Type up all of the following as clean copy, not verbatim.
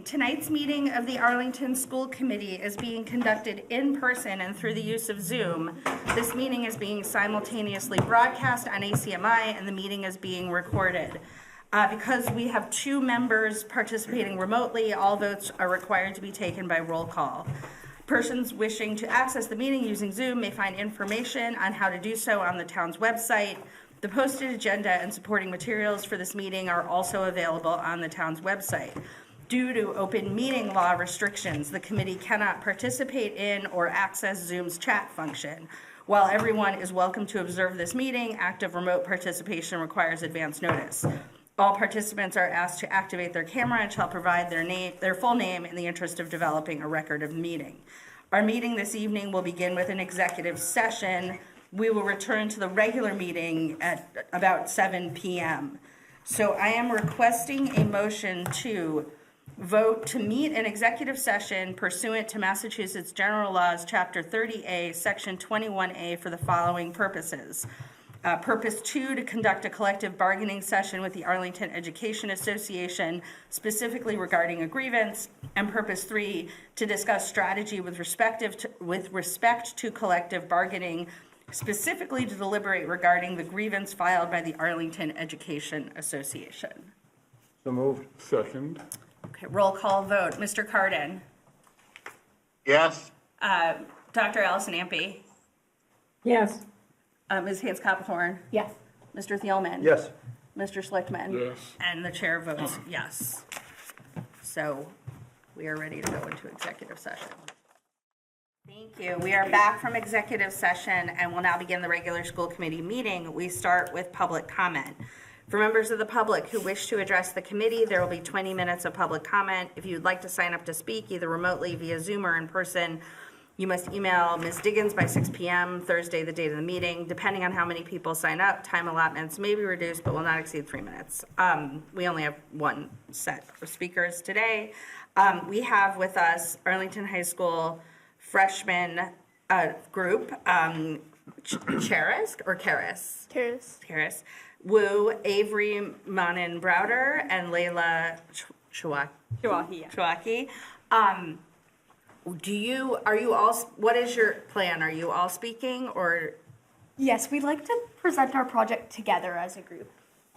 Tonight's meeting of the Arlington School Committee is being conducted in person and through the use of Zoom. This meeting is being simultaneously broadcast on ACMi, and the meeting is being recorded. Because we have 2 members participating remotely, all votes are required to be taken by roll call. Persons wishing to access the meeting using Zoom may find information on how to do so on the town's website. The posted agenda and supporting materials for this meeting are also available on the town's website. Due to open meeting law restrictions, the committee cannot participate in or access Zoom's chat function. While everyone is welcome to observe this meeting, active remote participation requires advance notice. All participants are asked to activate their camera and shall provide their full name in the interest of developing a record of the meeting. Our meeting this evening will begin with an executive session. We will return to the regular meeting at about 7 p.m. So I am requesting a motion to vote to meet an executive session pursuant to Massachusetts General Laws, Chapter 30A, Section 21A for the following purposes. Purpose 2, to conduct a collective bargaining session with the Arlington Education Association, specifically regarding a grievance. And Purpose 3, to discuss strategy with respect to collective bargaining, specifically to deliberate regarding the grievance filed by the Arlington Education Association. So moved. Second. Okay, roll call vote. Mr. Carden. Yes. Dr. Allison Ampe. Yes. Ms. Hayes-Copperthorne. Yes. Mr. Thielman. Yes. Mr. Schlichtman. Yes. And the chair votes yes. So we are ready to go into executive session. Thank you. We are back from executive session and will now begin the regular school committee meeting. We start with public comment. For members of the public who wish to address the committee, there will be 20 minutes of public comment. If you'd like to sign up to speak, either remotely via Zoom or in person, you must email Ms. Diggins by 6 p.m. Thursday, the date of the meeting. Depending on how many people sign up, time allotments may be reduced but will not exceed 3 minutes. We only have one set of speakers today. We have with us Arlington High School freshman group, Charis or Karis? Karis. Wu, Avery Manin Browder, and Layla Chouaki. What is your plan? Are you all speaking or? Yes, we'd like to present our project together as a group.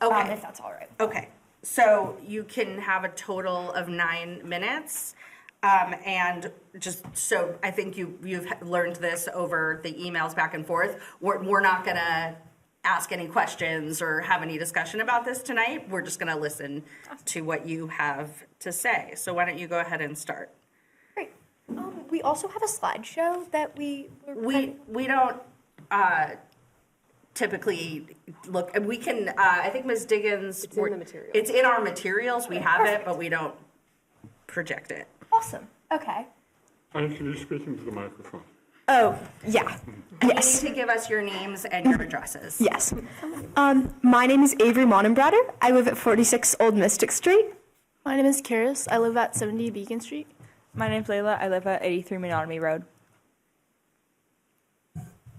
Okay. If that's all right. Okay. So you can have a total of 9 minutes. And just so I think you've learned this over the emails back and forth. We're not going to ask any questions or have any discussion about this tonight. We're just going to listen to what you have to say. So why don't you go ahead and start? Great. We also have a slideshow that we don't typically look. We can. I think Ms. Diggins. It's in the materials. It's in our materials. We have it, but we don't project it. Awesome. Okay. And can you speak into the microphone? Oh, yeah. Yes. You need to give us your names and your addresses. Yes. My name is Avery Monenbrader. I live at 46 Old Mystic Street. My name is Karis. I live at 70 Beacon Street. My name's Layla. I live at 83 Menotomy Road.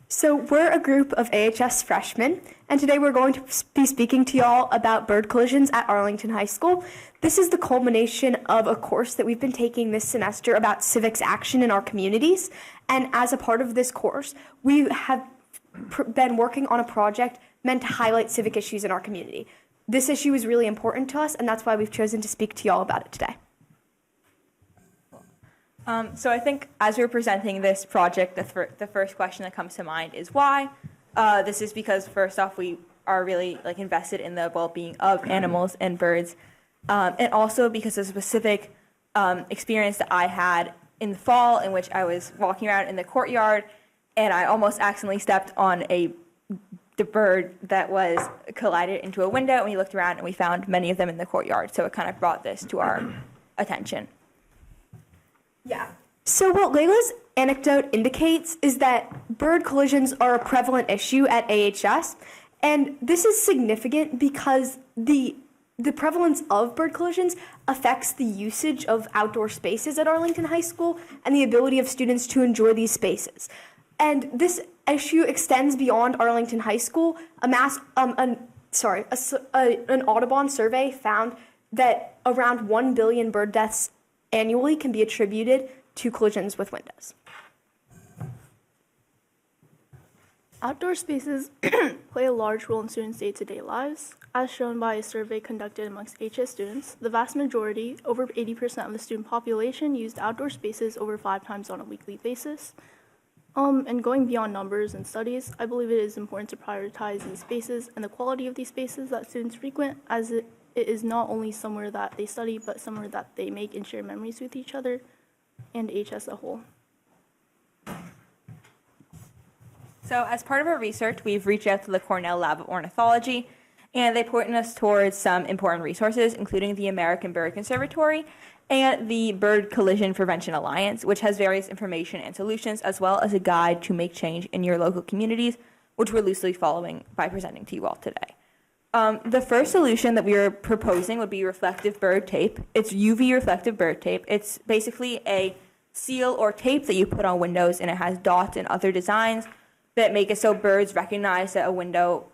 So we're a group of AHS freshmen, and today we're going to be speaking to y'all about bird collisions at Arlington High School. This is the culmination of a course that we've been taking this semester about civics action in our communities. And as a part of this course, we have been working on a project meant to highlight civic issues in our community. This issue is really important to us, and that's why we've chosen to speak to y'all about it today. So I think as we're presenting this project, the first question that comes to mind is why. This is because first off, we are really invested in the well-being of animals and birds, and also because of a specific experience that I had in the fall, in which I was walking around in the courtyard, and I almost accidentally stepped on the bird that was collided into a window, and we looked around and we found many of them in the courtyard. So it kind of brought this to our attention. Yeah. So what Layla's anecdote indicates is that bird collisions are a prevalent issue at AHS, and this is significant because the the prevalence of bird collisions affects the usage of outdoor spaces at Arlington High School and the ability of students to enjoy these spaces. And this issue extends beyond Arlington High School. An Audubon survey found that around 1 billion bird deaths annually can be attributed to collisions with windows. Outdoor spaces play a large role in students' day-to-day lives. As shown by a survey conducted amongst HS students, the vast majority, over 80% of the student population, used outdoor spaces over 5 times on a weekly basis. And going beyond numbers and studies, I believe it is important to prioritize these spaces and the quality of these spaces that students frequent, as it is not only somewhere that they study, but somewhere that they make and share memories with each other and HS as a whole. So as part of our research, we've reached out to the Cornell Lab of Ornithology, and they pointed us towards some important resources, including the American Bird Conservatory and the Bird Collision Prevention Alliance, which has various information and solutions, as well as a guide to make change in your local communities, which we're loosely following by presenting to you all today. The first solution that we are proposing would be reflective bird tape. It's UV reflective bird tape. It's basically a seal or tape that you put on windows, and it has dots and other designs that make it so birds recognize that a window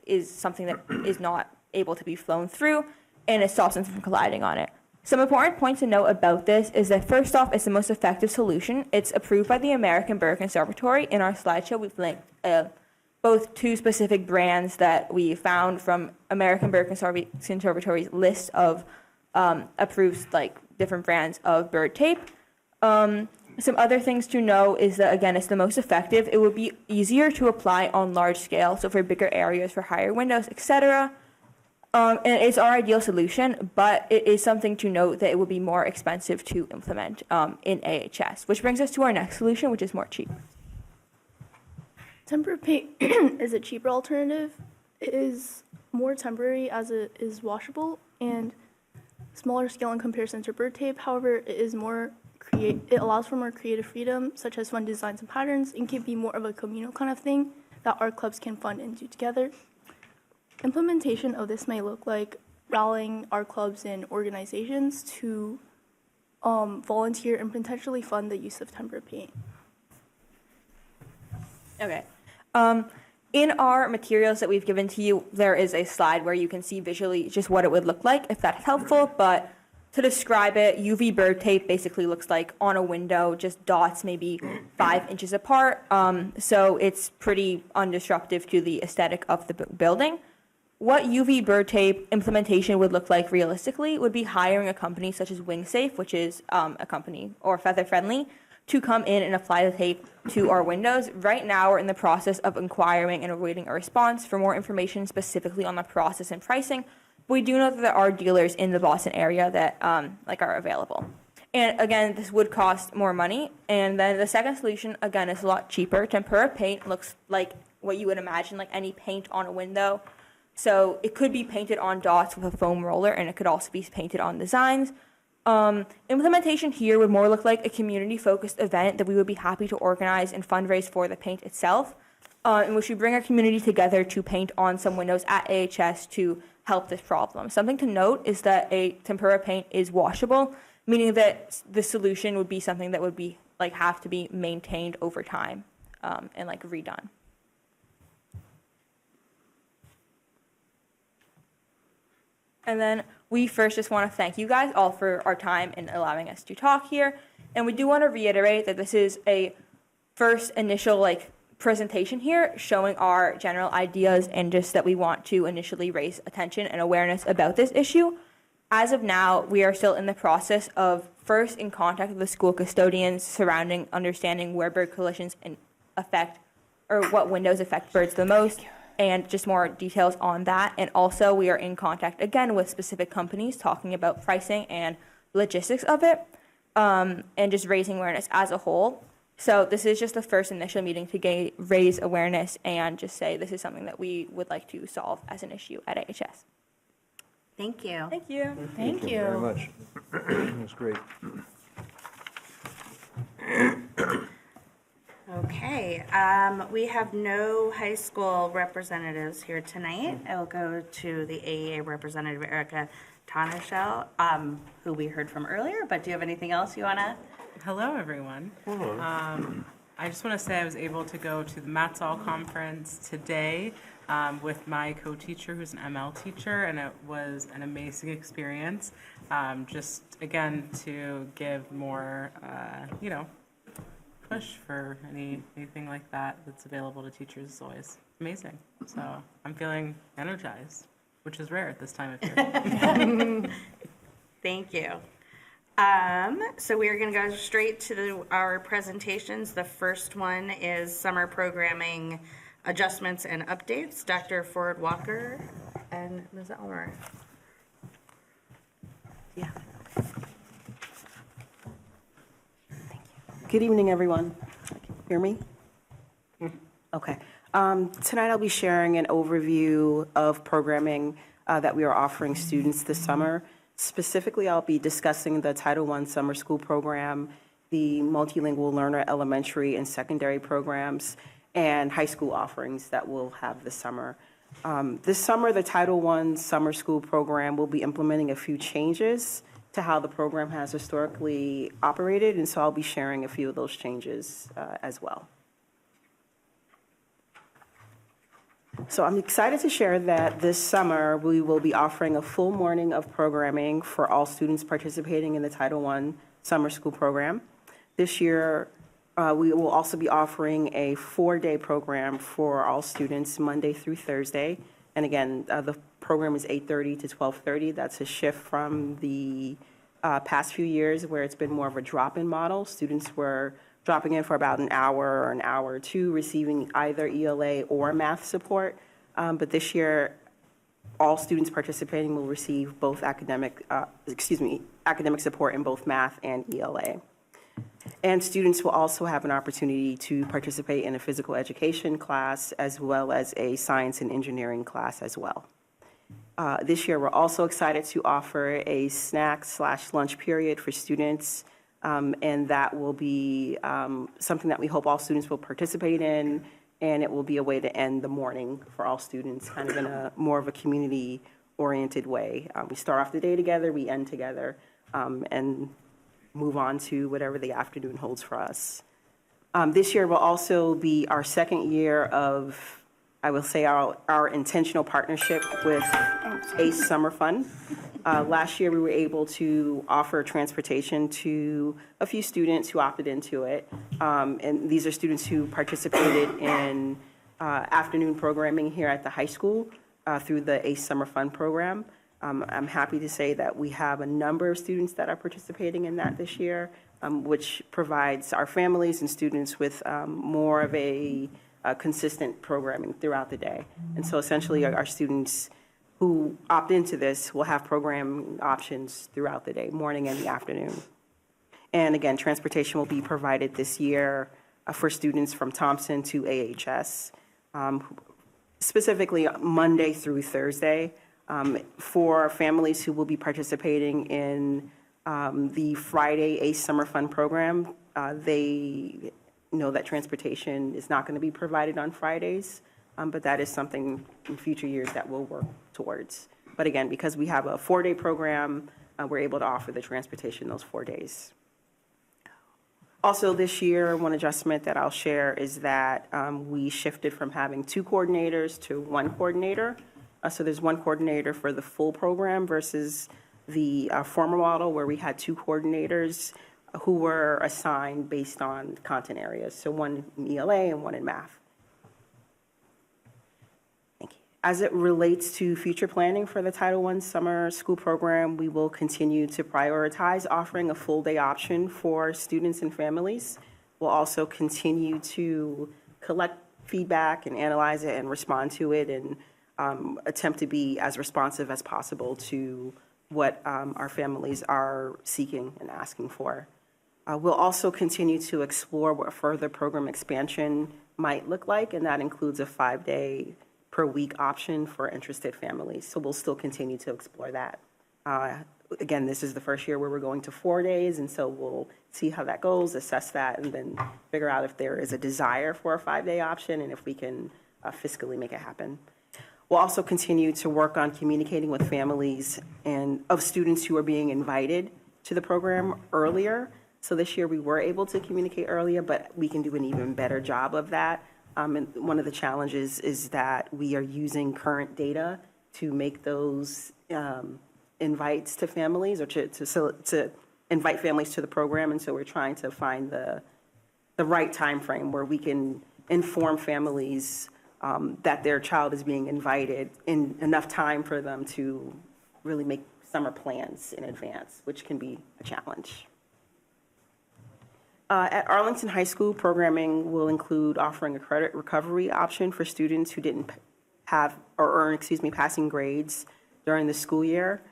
is something that is not able to be flown through, and it stops them from colliding on it. Some important points to note about this is that first off, it's the most effective solution. It's approved by the American Bird Conservatory. In our slideshow, we've linked both 2 specific brands that we found from American Bird Conservatory's list of approved different brands of bird tape. Some other things to know is that, again, it's the most effective. It would be easier to apply on large scale, so for bigger areas, for higher windows, etc. And it's our ideal solution, but it is something to note that it would be more expensive to implement in AHS, which brings us to our next solution, which is more cheap. Temporary paint is a cheaper alternative. It is more temporary as it is washable and smaller scale in comparison to bird tape. However, it allows for more creative freedom, such as fun designs and patterns, and can be more of a communal kind of thing that art clubs can fund and do together. Implementation of this may look like rallying art clubs and organizations to volunteer and potentially fund the use of temporary paint. Okay. In our materials that we've given to you, there is a slide where you can see visually just what it would look like, if that's helpful, but to describe it, UV bird tape basically looks like on a window, just dots maybe 5 inches apart. So it's pretty undisruptive to the aesthetic of the building. What UV bird tape implementation would look like realistically would be hiring a company such as WingSafe, which is a company, or Feather Friendly, to come in and apply the tape to our windows. Right now, we're in the process of inquiring and awaiting a response for more information specifically on the process and pricing. We do know that there are dealers in the Boston area that are available. And again, this would cost more money. And then the second solution, again, is a lot cheaper. Tempera paint looks like what you would imagine, like any paint on a window. So it could be painted on dots with a foam roller, and it could also be painted on designs. Implementation here would more look like a community-focused event that we would be happy to organize and fundraise for the paint itself, in which we bring our community together to paint on some windows at AHS to help this problem. Something to note is that a tempera paint is washable, meaning that the solution would be something that would be have to be maintained over time and redone. And then we first just want to thank you guys all for our time and allowing us to talk here. And we do want to reiterate that this is a first initial presentation here showing our general ideas and just that we want to initially raise attention and awareness about this issue. As of now, we are still in the process of first in contact with the school custodians surrounding understanding where bird collisions affect or what windows affect birds the most, and just more details on that. And also we are in contact again with specific companies talking about pricing and logistics of it, and just raising awareness as a whole. So this is just the first initial meeting to raise awareness and just say this is something that we would like to solve as an issue at AHS. Thank you. Thank you. Thank you. Very much. That's great. Okay. Okay, we have no high school representatives here tonight. I will go to the AEA representative, Erica Tonnershell, who we heard from earlier, but do you have anything else you want to? Hello, everyone. I just want to say I was able to go to the Matzall conference today with my co-teacher, who's an ML teacher, and it was an amazing experience. Just, again, to give more, push for anything like that that's available to teachers is always amazing. So I'm feeling energized, which is rare at this time of year. Thank you. So we are going to go straight to our presentations. The first one is summer programming adjustments and updates. Dr. Ford Walker and Ms. Elmer. Yeah. Good evening, everyone. Can you hear me? Okay. Tonight I'll be sharing an overview of programming that we are offering students this summer. Specifically, I'll be discussing the Title I Summer School Program, the Multilingual Learner Elementary and Secondary programs, and high school offerings that we'll have this summer. This summer, the Title I Summer School Program will be implementing a few changes to how the program has historically operated, and so I'll be sharing a few of those changes as well. So I'm excited to share that this summer we will be offering a full morning of programming for all students participating in the Title I Summer School Program. This year, we will also be offering a 4-day program for all students, Monday through Thursday. And again, the program is 8:30 to 12:30. That's a shift from the past few years where it's been more of a drop-in model. Students were dropping in for about an hour or an hour or two, receiving either ELA or math support. But this year, all students participating will receive both academic support in both math and ELA. And students will also have an opportunity to participate in a physical education class as well as a science and engineering class as well. This year, we're also excited to offer a snack/lunch period for students, and that will be something that we hope all students will participate in, and it will be a way to end the morning for all students, kind of in a more of a community-oriented way. We start off the day together, we end together, and move on to whatever the afternoon holds for us. This year will also be our second year of, I will say, our intentional partnership with ACE Summer Fun. Last year, we were able to offer transportation to a few students who opted into it. And these are students who participated in afternoon programming here at the high school through the ACE Summer Fun program. I'm happy to say that we have a number of students that are participating in that this year, which provides our families and students with more of a consistent programming throughout the day. And so essentially our students who opt into this will have program options throughout the day, morning and the afternoon. And again, transportation will be provided this year for students from Thompson to AHS, specifically Monday through Thursday. For families who will be participating in the Friday ACE Summer Fun program, they know that transportation is not going to be provided on Fridays, but that is something in future years that we'll work towards. But again, because we have a 4-day program, we're able to offer the transportation those 4 days. Also this year, one adjustment that I'll share is that we shifted from having 2 coordinators to 1 coordinator. So there's 1 coordinator for the full program versus the former model where we had 2 coordinators who were assigned based on content areas. So 1 in ELA and 1 in math. Thank you. As it relates to future planning for the Title I Summer School Program, we will continue to prioritize offering a full-day option for students and families. We'll also continue to collect feedback and analyze it and respond to it and attempt to be as responsive as possible to what our families are seeking and asking for. We'll also continue to explore what further program expansion might look like, and that includes a 5-day per week option for interested families. So we'll still continue to explore that. again, this is the first year where we're going to 4 days, and so we'll see how that goes, assess that, and then figure out if there is a desire for a 5-day option and if we can fiscally make it happen. We'll also continue to work on communicating with families and of students who are being invited to the program earlier. So this year we were able to communicate earlier, but we can do an even better job of that. And one of the challenges is that we are using current data to make those invites to families or to invite families to the program. And so we're trying to find the right time frame where we can inform families that their child is being invited in enough time for them to really make summer plans in advance, which can be a challenge. At Arlington High School, programming will include offering a credit recovery option for students who didn't have or earn, passing grades during the school year.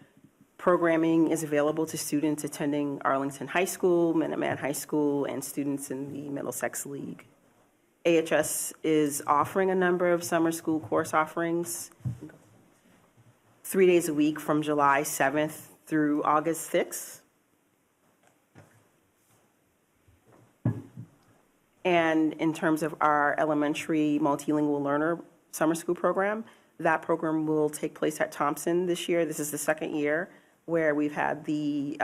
Programming is available to students attending Arlington High School, Minuteman High School, and students in the Middlesex League. AHS is offering a number of summer school course offerings 3 days a week from July 7th through August 6th. And in terms of our elementary multilingual learner summer school program, that program will take place at Thompson this year. This is the second year where we've had the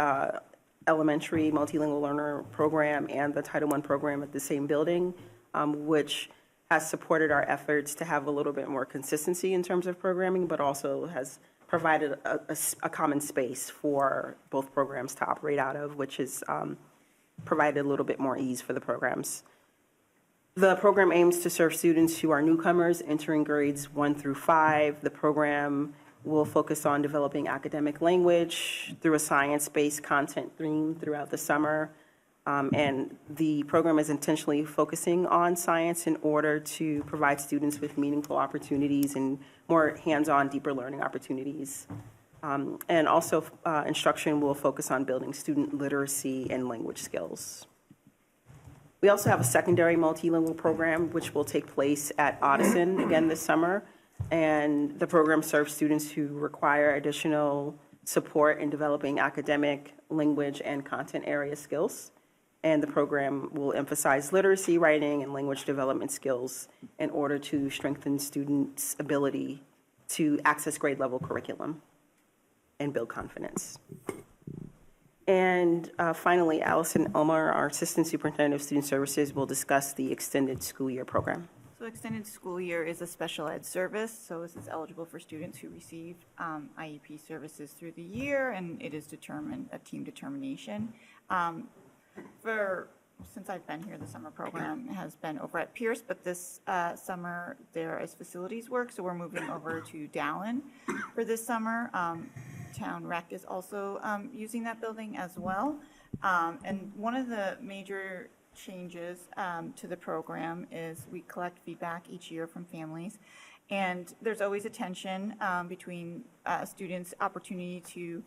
elementary multilingual learner program and the Title I program at the same building, which has supported our efforts to have a little bit more consistency in terms of programming, but also has provided a common space for both programs to operate out of, which has provided a little bit more ease for the programs. The program aims to serve students who are newcomers entering grades 1 through 5. The program will focus on developing academic language through a science-based content theme throughout the summer. And the program is intentionally focusing on science in order to provide students with meaningful opportunities and more hands-on, deeper learning opportunities. And also, instruction will focus on building student literacy and language skills. We also have a secondary multilingual program, which will take place at Addison again this summer. And the program serves students who require additional support in developing academic, language, and content area skills. And the program will emphasize literacy, writing, and language development skills in order to strengthen students' ability to access grade level curriculum and build confidence. And finally, Allison Elmer, our Assistant Superintendent of Student Services, will discuss the extended school year program. So extended school year is a special ed service, so this is eligible for students who receive IEP services through the year, and it is determined a team determination. Since I've been here, the summer program has been over at Pierce, but this summer there is facilities work, so we're moving over to Dallin for this summer. Town Rec is also using that building as well. And one of the major changes to the program is we collect feedback each year from families. And there's always a tension between students' opportunity to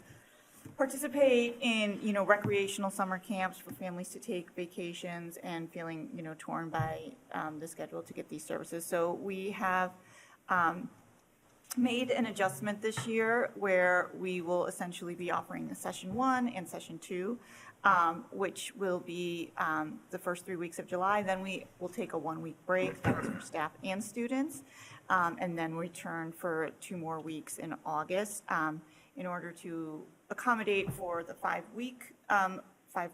participate in, recreational summer camps for families to take vacations and feeling, torn by the schedule to get these services. So we have made an adjustment this year where we will essentially be offering the session 1 and session 2, which will be the first 3 weeks of July. Then we will take a 1-week break, that's for staff and students, and then return for 2 more weeks in August in order to accommodate for the 5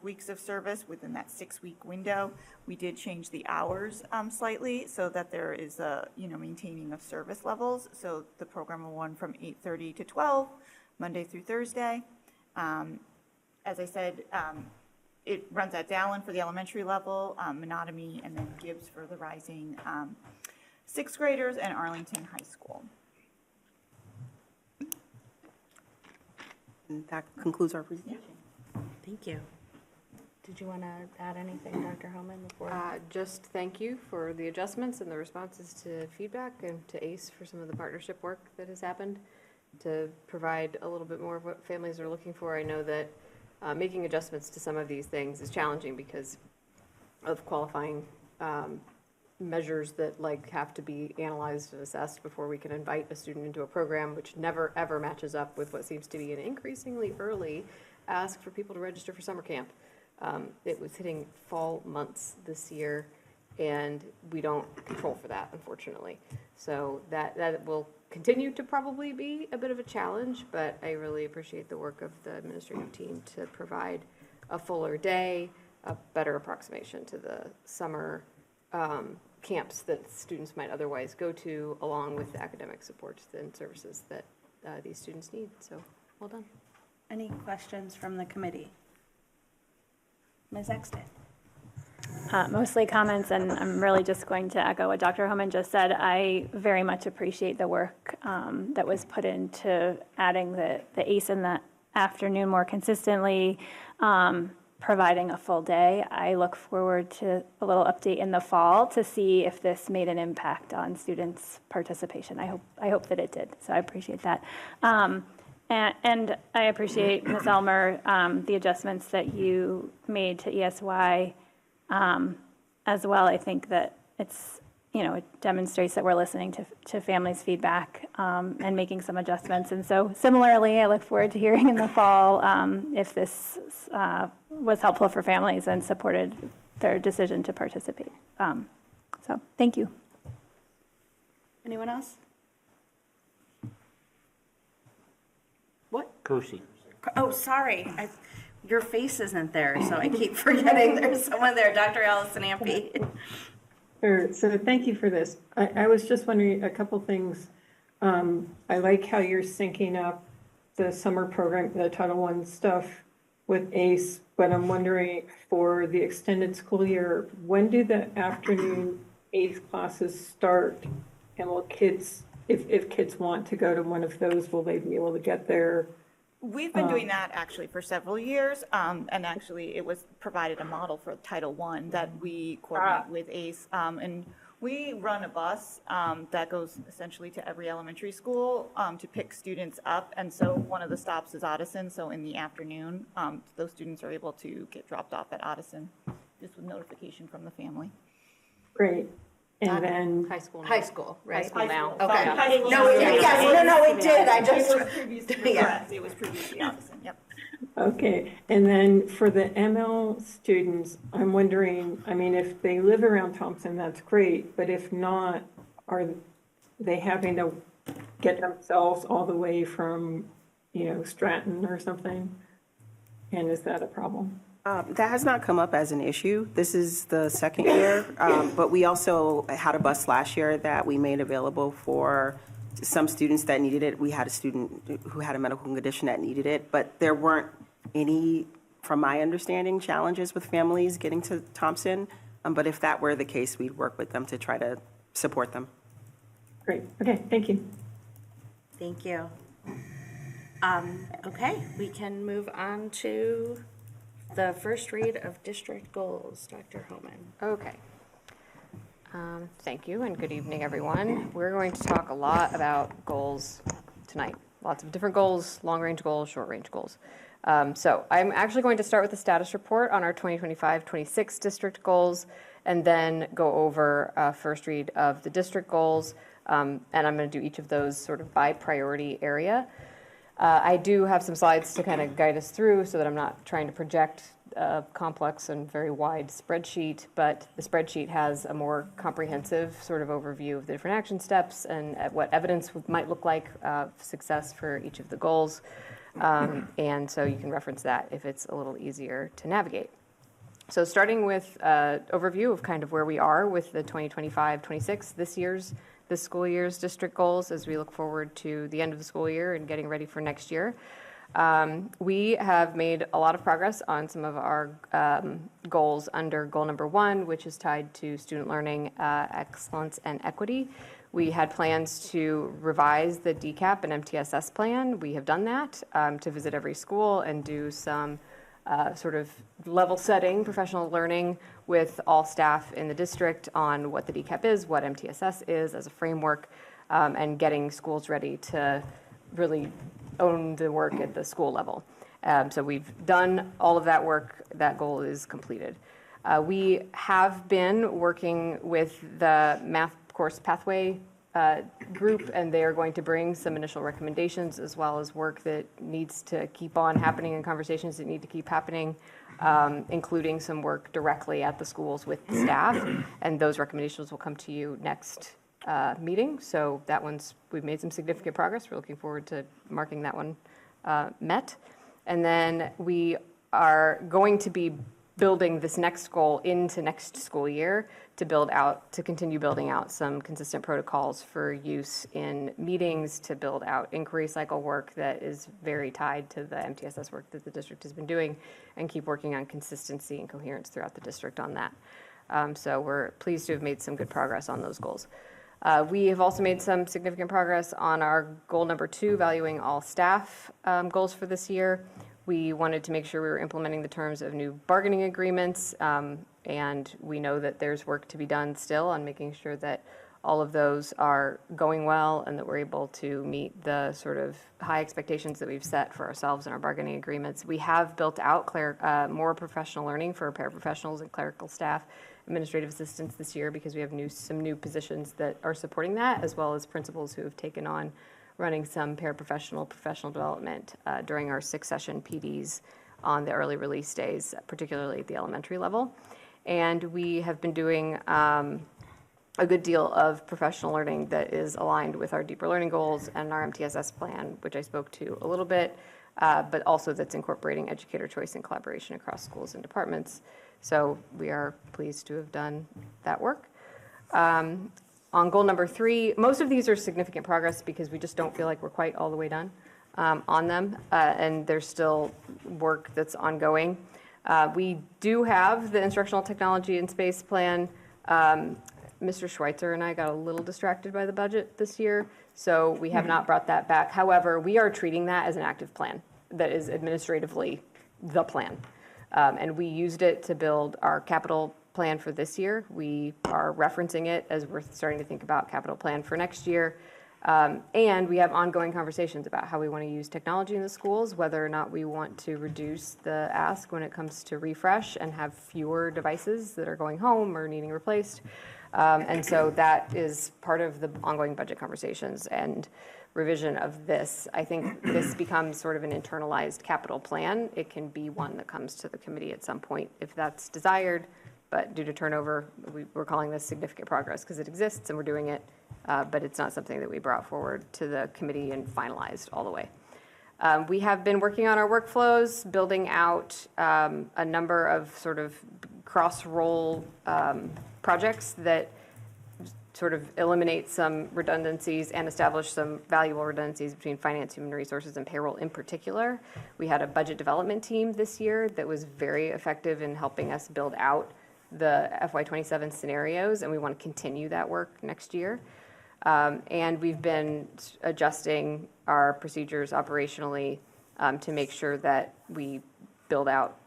weeks of service within that 6-week window. We did change the hours slightly so that there is a maintaining of service levels. So the program will run from 8:30 to 12, Monday through Thursday. As I said, it runs at Dallin for the elementary level, Menotomy, and then Gibbs for the rising 6th graders, and Arlington High School. And that concludes our presentation. Thank you. Did you want to add anything, Dr. Homan, before? Just thank you for the adjustments and the responses to feedback, and to ACE for some of the partnership work that has happened to provide a little bit more of what families are looking for. I know that making adjustments to some of these things is challenging because of qualifying measures that like have to be analyzed and assessed before we can invite a student into a program, which never ever matches up with what seems to be an increasingly early ask for people to register for summer camp. It was hitting fall months this year, and we don't control for that, unfortunately. So that will continue to probably be a bit of a challenge, but I really appreciate the work of the administrative team to provide a fuller day, a better approximation to the summer camps that students might otherwise go to, along with the academic supports and services that these students need. So, well done. Any questions from the committee? Ms. Exton? Mostly comments, and I'm really just going to echo what Dr. Homan just said. I very much appreciate the work that was put into adding the ACE in the afternoon more consistently, providing a full day. I look forward to a little update in the fall to see if this made an impact on students' participation. I hope that it did, so I appreciate that. And I appreciate, Ms. Elmer, the adjustments that you made to ESY as well. I think that it's, it demonstrates that we're listening to families' feedback and making some adjustments. And so similarly, I look forward to hearing in the fall if this was helpful for families and supported their decision to participate. So thank you. Anyone else? What? Kersey. Oh, sorry. Your face isn't there, so I keep forgetting there's someone there. Dr. Allison Ampe. Sure. So thank you for this. I was just wondering a couple things. I like how you're syncing up the summer program, the Title I stuff with ACE, but I'm wondering for the extended school year, when do the afternoon ACE classes start? And will kids, if kids want to go to one of those, will they be able to get there? We've been doing that actually for several years, and actually it was provided a model for Title I that we coordinate with ACE, and we run a bus that goes essentially to every elementary school to pick students up, and so one of the stops is Addison, so in the afternoon, those students are able to get dropped off at Addison, just with notification from the family. Great. And then High school now. High school, right? High school now. Okay. Yeah. No, it did. I just. It was previously, correct. It was previously Addison, yep. okay. And then for the ML students, I'm wondering, I mean, if they live around Thompson, that's great, but if not, are they having to get themselves all the way from, Stratton or something? And is that a problem? That has not come up as an issue. This is the second year, but we also had a bus last year that we made available for some students that needed it. We had a student who had a medical condition that needed it, but there weren't any, from my understanding, challenges with families getting to Thompson. But if that were the case, we'd work with them to try to support them. Great. Okay. Thank you. Thank you. Okay, we can move on to the first read of district goals. Dr. Homan. Okay. Thank you, and good evening, everyone. We're going to talk a lot about goals tonight. Lots of different goals, long-range goals, short-range goals. So I'm actually going to start with the status report on our 2025-26 district goals, and then go over a first read of the district goals, and I'm going to do each of those sort of by priority area. I do have some slides to kind of guide us through so that I'm not trying to project a complex and very wide spreadsheet, but the spreadsheet has a more comprehensive sort of overview of the different action steps and what evidence might look like of success for each of the goals. And so you can reference that if it's a little easier to navigate. So starting with an overview of kind of where we are with the 2025-26, this school year's district goals as we look forward to the end of the school year and getting ready for next year. We have made a lot of progress on some of our goals under goal number 1, which is tied to student learning excellence and equity. We had plans to revise the DCAP and MTSS plan. We have done that to visit every school and do some sort of level setting professional learning with all staff in the district on what the DCAP is, what MTSS is as a framework, and getting schools ready to really own the work at the school level. So we've done all of that work. That goal is completed. We have been working with the math course pathway group, and they are going to bring some initial recommendations as well as work that needs to keep on happening and conversations that need to keep happening, including some work directly at the schools with the staff. And those recommendations will come to you next meeting. So that we've made some significant progress. We're looking forward to marking that one met. And then we are going to be building this next goal into next school year to continue building out some consistent protocols for use in meetings, to build out inquiry cycle work that is very tied to the MTSS work that the district has been doing, and keep working on consistency and coherence throughout the district on that. So we're pleased to have made some good progress on those goals. We have also made some significant progress on our goal number 2, valuing all staff goals for this year. We wanted to make sure we were implementing the terms of new bargaining agreements, and we know that there's work to be done still on making sure that all of those are going well and that we're able to meet the sort of high expectations that we've set for ourselves in our bargaining agreements. We have built out more professional learning for paraprofessionals and clerical staff, administrative assistants this year, because we have some new positions that are supporting that, as well as principals who have taken on running some paraprofessional professional development during our 6-session PDs on the early release days, particularly at the elementary level. And we have been doing a good deal of professional learning that is aligned with our deeper learning goals and our MTSS plan, which I spoke to a little bit, but also that's incorporating educator choice and collaboration across schools and departments. So we are pleased to have done that work. On goal number 3, most of these are significant progress because we just don't feel like we're quite all the way done on them, and there's still work that's ongoing. We do have the instructional technology and space plan. Mr. Schweitzer and I got a little distracted by the budget this year, so we have not brought that back. However, we are treating that as an active plan that is administratively the plan. And we used it to build our capital plan for this year. We are referencing it as we're starting to think about capital plan for next year. And we have ongoing conversations about how we want to use technology in the schools, whether or not we want to reduce the ask when it comes to refresh and have fewer devices that are going home or needing replaced. And so that is part of the ongoing budget conversations and revision of this. I think this becomes sort of an internalized capital plan. It can be one that comes to the committee at some point if that's desired. But due to turnover, we're calling this significant progress because it exists and we're doing it, but it's not something that we brought forward to the committee and finalized all the way. We have been working on our workflows, building out a number of sort of cross-role projects that sort of eliminate some redundancies and establish some valuable redundancies between finance, human resources, and payroll in particular. We had a budget development team this year that was very effective in helping us build out the FY27 scenarios, and we want to continue that work next year. And we've been adjusting our procedures operationally to make sure that we build out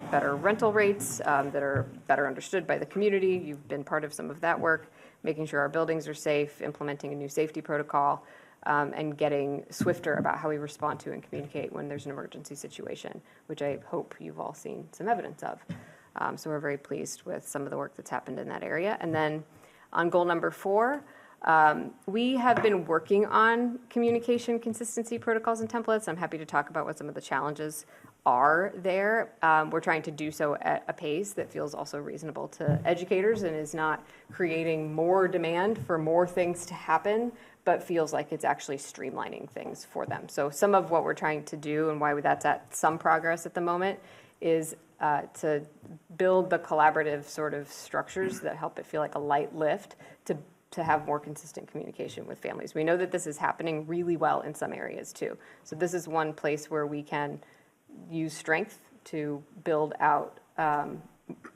better rental rates that are better understood by the community. You've been part of some of that work, making sure our buildings are safe, implementing a new safety protocol, and getting swifter about how we respond to and communicate when there's an emergency situation, which I hope you've all seen some evidence of. So we're very pleased with some of the work that's happened in that area. And then on goal number 4, we have been working on communication consistency protocols and templates. I'm happy to talk about what some of the challenges are there. We're trying to do so at a pace that feels also reasonable to educators and is not creating more demand for more things to happen, but feels like it's actually streamlining things for them. So some of what we're trying to do and why that's at some progress at the moment is to build the collaborative sort of structures that help it feel like a light lift to have more consistent communication with families. We know that this is happening really well in some areas too. So this is one place where we can use strength to build out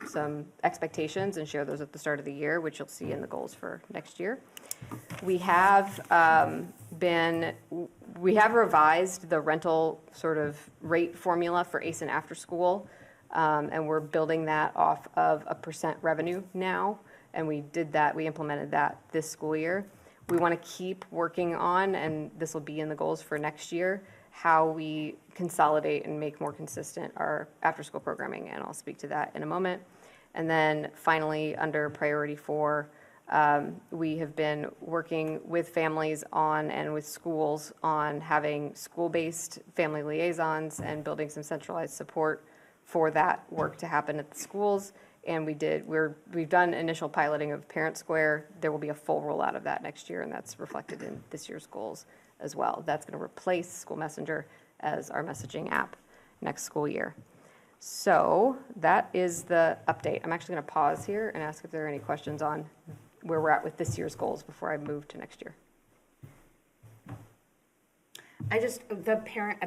some expectations and share those at the start of the year, which you'll see in the goals for next year. We have revised the rental sort of rate formula for ACE and after school, and we're building that off of a % revenue now, and we implemented that this school year. We want to keep working on, and this will be in the goals for next year, how we consolidate and make more consistent our after-school programming, and I'll speak to that in a moment. And then finally, under priority 4, we have been working with families on and with schools on having school-based family liaisons and building some centralized support for that work to happen at the schools. And we've done initial piloting of Parent Square. There will be a full rollout of that next year, and that's reflected in this year's goals as well. That's going to replace School Messenger as our messaging app next school year. So that is the update. I'm actually going to pause here and ask if there are any questions on where we're at with this year's goals before I move to next year.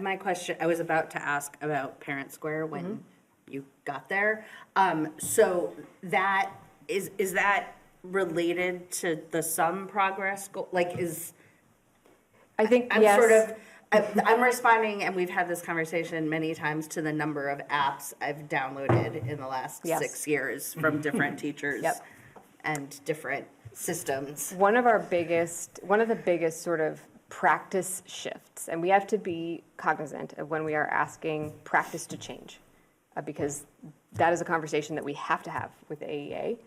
My question, I was about to ask about Parent Square when you got there. So that, is that related to the some progress goal? Like I think, I'm yes. sort of, I'm responding, and we've had this conversation many times, to the number of apps I've downloaded in the last Yes. 6 years from different teachers Yep. and different systems. One of the biggest sort of practice shifts, and we have to be cognizant of when we are asking practice to change, because that is a conversation that we have to have with the AEA.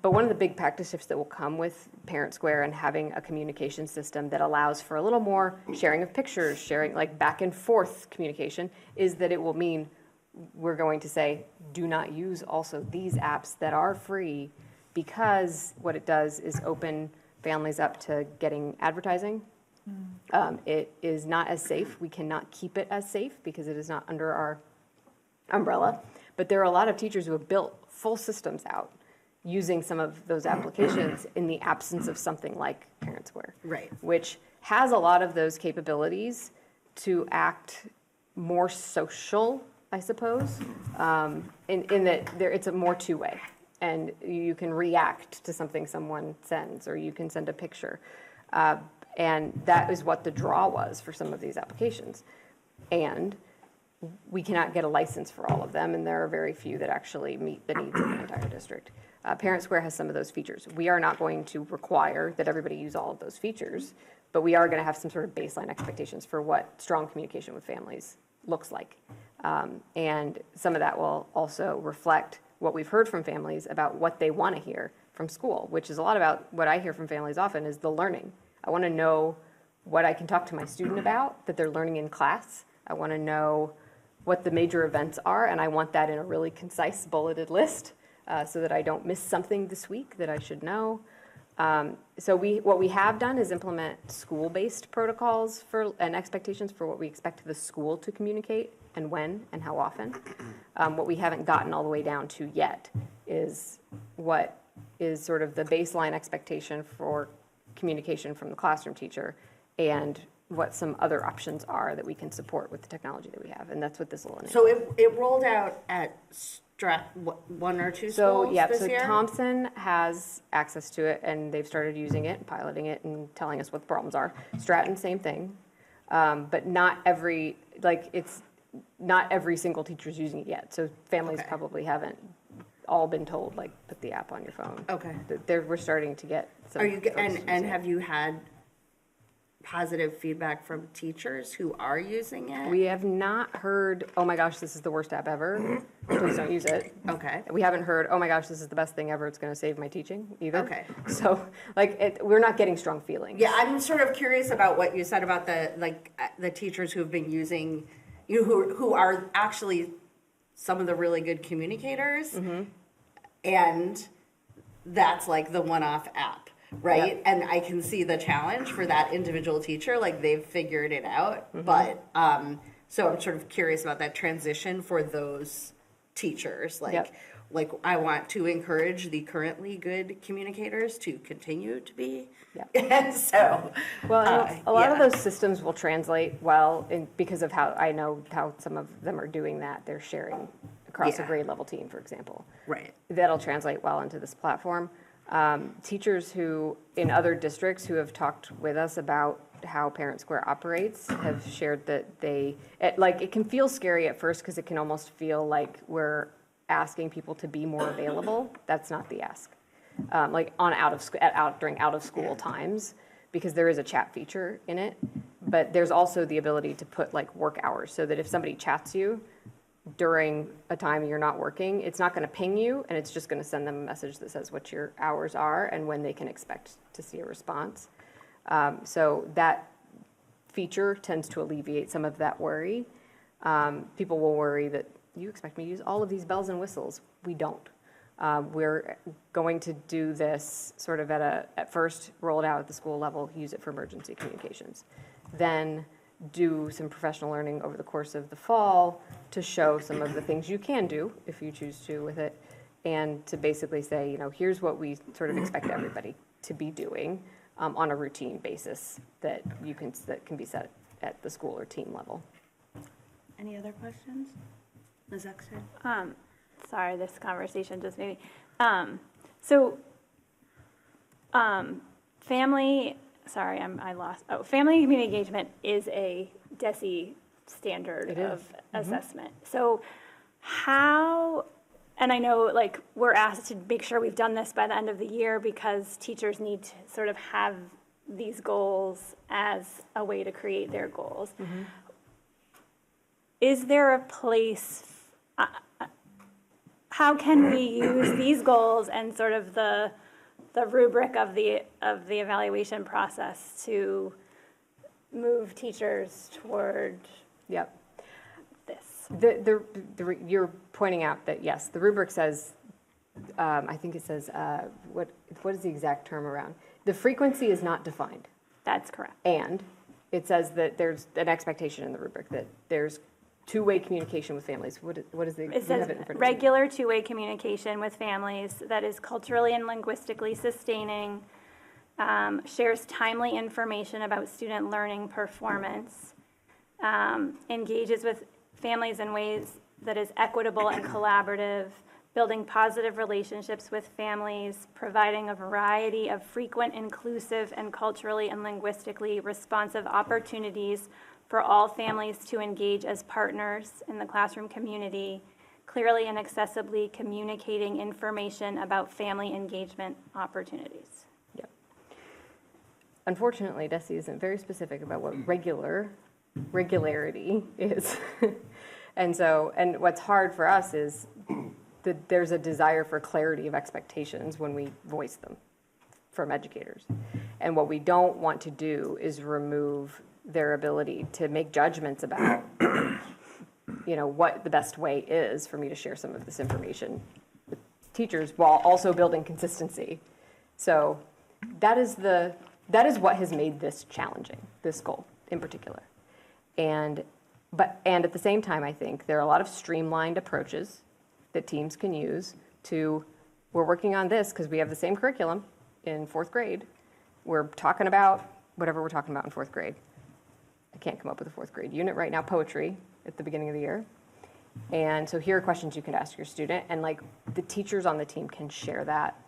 But one of the big practice shifts that will come with Parent Square and having a communication system that allows for a little more sharing of pictures, sharing like back and forth communication, is that it will mean we're going to say, do not use also these apps that are free, because what it does is open families up to getting advertising. It is not as safe. We cannot keep it as safe because it is not under our umbrella. But there are a lot of teachers who have built full systems out using some of those applications in the absence of something like Parent Square. Right. Which has a lot of those capabilities to act more social, I suppose, in that it's a more two-way. And you can react to something someone sends, or you can send a picture. And that is what the draw was for some of these applications. And we cannot get a license for all of them, and there are very few that actually meet the needs of the entire district. Parent Square has some of those features. We are not going to require that everybody use all of those features, but we are going to have some sort of baseline expectations for what strong communication with families looks like. And some of that will also reflect what we've heard from families about what they want to hear from school, which is a lot about what I hear from families often is the learning. I want to know what I can talk to my student about that they're learning in class. I want to know what the major events are, and I want that in a really concise bulleted list so that I don't miss something this week that I should know. So what we have done is implement school-based protocols and expectations for what we expect the school to communicate and when and how often. What we haven't gotten all the way down to yet is what is sort of the baseline expectation for communication from the classroom teacher and what some other options are that we can support with the technology that we have, and that's what this will enable. So it rolled out at one or two schools this year? So Thompson has access to it, and they've started using it, piloting it, and telling us what the problems are. Stratton, same thing, but not every single teacher's using it yet. So families probably haven't all been told, like, put the app on your phone. Okay. We're starting to get some. And have you had positive feedback from teachers who are using it? We have not heard, oh my gosh, this is the worst app ever. Please don't use it. Okay. We haven't heard, oh my gosh, this is the best thing ever. It's going to save my teaching either. Okay. So we're not getting strong feelings. Yeah, I'm sort of curious about what you said about the teachers who have been using, who are actually some of the really good communicators, and that's like the one-off app. Right. Yep. And I can see the challenge for that individual teacher, like they've figured it out. But so I'm sort of curious about that transition for those teachers. Like I want to encourage the currently good communicators to continue to be. And so, a lot of those systems will translate well because of how I know how some of them are doing that. They're sharing across a grade level team, for example. Right. That'll translate well into this platform. Teachers who, in other districts who have talked with us about how Parent Square operates have shared that it can feel scary at first because it can almost feel like we're asking people to be more available. That's not the ask. During out of school times, because there is a chat feature in it, but there's also the ability to put like work hours so that if somebody chats you, during a time you're not working, it's not going to ping you, and it's just going to send them a message that says what your hours are and when they can expect to see a response. So that feature tends to alleviate some of that worry. People will worry that you expect me to use all of these bells and whistles. We don't. We're going to do this sort of at first roll it out at the school level, use it for emergency communications. Then do some professional learning over the course of the fall to show some of the things you can do if you choose to with it, and to basically say, you know, here's what we sort of expect everybody to be doing on a routine basis that can be set at the school or team level. Any other questions? Ms. Exton? Sorry, this conversation just made me. Family, sorry, I lost. Oh, family community engagement is a DESE standard of assessment. So how, and I know like we're asked to make sure we've done this by the end of the year because teachers need to sort of have these goals as a way to create their goals. Is there a place, how can we use these goals and sort of the rubric of the evaluation process to move teachers toward this? You're pointing out that yes, the rubric says, I think it says, what is the exact term around? The frequency is not defined. That's correct. And it says that there's an expectation in the rubric that there's two-way communication with families. What is the? It says regular two-way communication with families that is culturally and linguistically sustaining, shares timely information about student learning performance, engages with families in ways that is equitable and collaborative, building positive relationships with families, providing a variety of frequent, inclusive, and culturally and linguistically responsive opportunities for all families to engage as partners in the classroom community, clearly and accessibly communicating information about family engagement opportunities. Yep. Unfortunately, DESE isn't very specific about what regularity is. And what's hard for us is that there's a desire for clarity of expectations when we voice them from educators. And what we don't want to do is remove their ability to make judgments about, you know, what the best way is for me to share some of this information with teachers while also building consistency. So that is what has made this challenging, this goal in particular. And at the same time, I think there are a lot of streamlined approaches that teams can use to, we're working on this because we have the same curriculum in fourth grade. We're talking about whatever we're talking about in fourth grade. I can't come up with a fourth grade unit right now, poetry at the beginning of the year. And so here are questions you can ask your student, and like the teachers on the team can share that.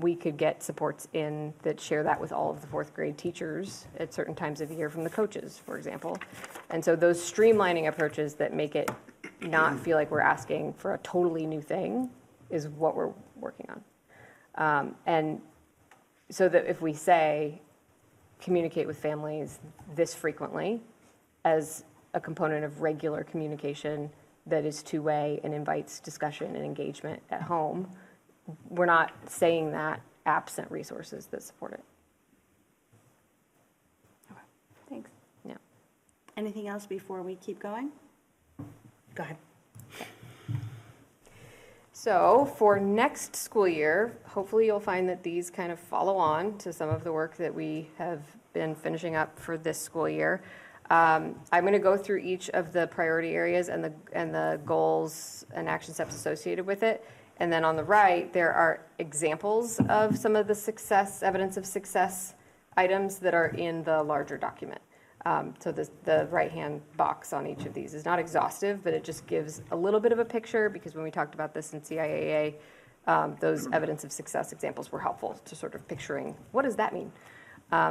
We could get supports in that share that with all of the fourth grade teachers at certain times of the year from the coaches, for example. And so those streamlining approaches that make it not feel like we're asking for a totally new thing is what we're working on. And so that if we say, communicate with families this frequently as a component of regular communication that is two-way and invites discussion and engagement at home, we're not saying that absent resources that support it. Okay, thanks. Yeah. Anything else before we keep going? Go ahead. So for next school year, hopefully you'll find that these kind of follow on to some of the work that we have been finishing up for this school year. I'm going to go through each of the priority areas and the goals and action steps associated with it. And then on the right, there are examples of some of the evidence of success items that are in the larger document. So the right-hand box on each of these is not exhaustive, but it just gives a little bit of a picture, because when we talked about this in CIAA, those evidence of success examples were helpful to sort of picturing what does that mean.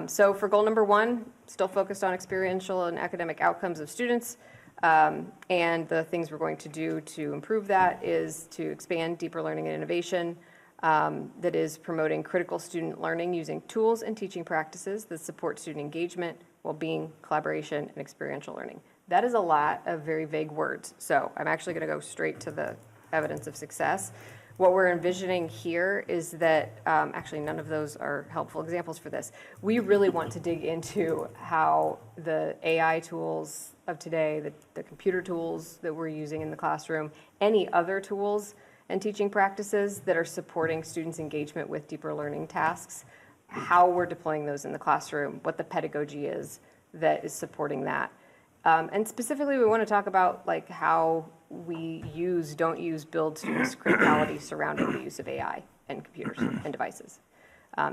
So for goal number 1, still focused on experiential and academic outcomes of students. And the things we're going to do to improve that is to expand deeper learning and innovation, that is promoting critical student learning using tools and teaching practices that support student engagement, well-being, collaboration, and experiential learning. That is a lot of very vague words. So I'm actually going to go straight to the evidence of success. What we're envisioning here is that, actually none of those are helpful examples for this. We really want to dig into how the AI tools of today, the computer tools that we're using in the classroom, any other tools and teaching practices that are supporting students' engagement with deeper learning tasks, how we're deploying those in the classroom, what the pedagogy is that is supporting that. And specifically, we want to talk about like how we use, don't use, build students' criticality surrounding the use of AI and computers and devices.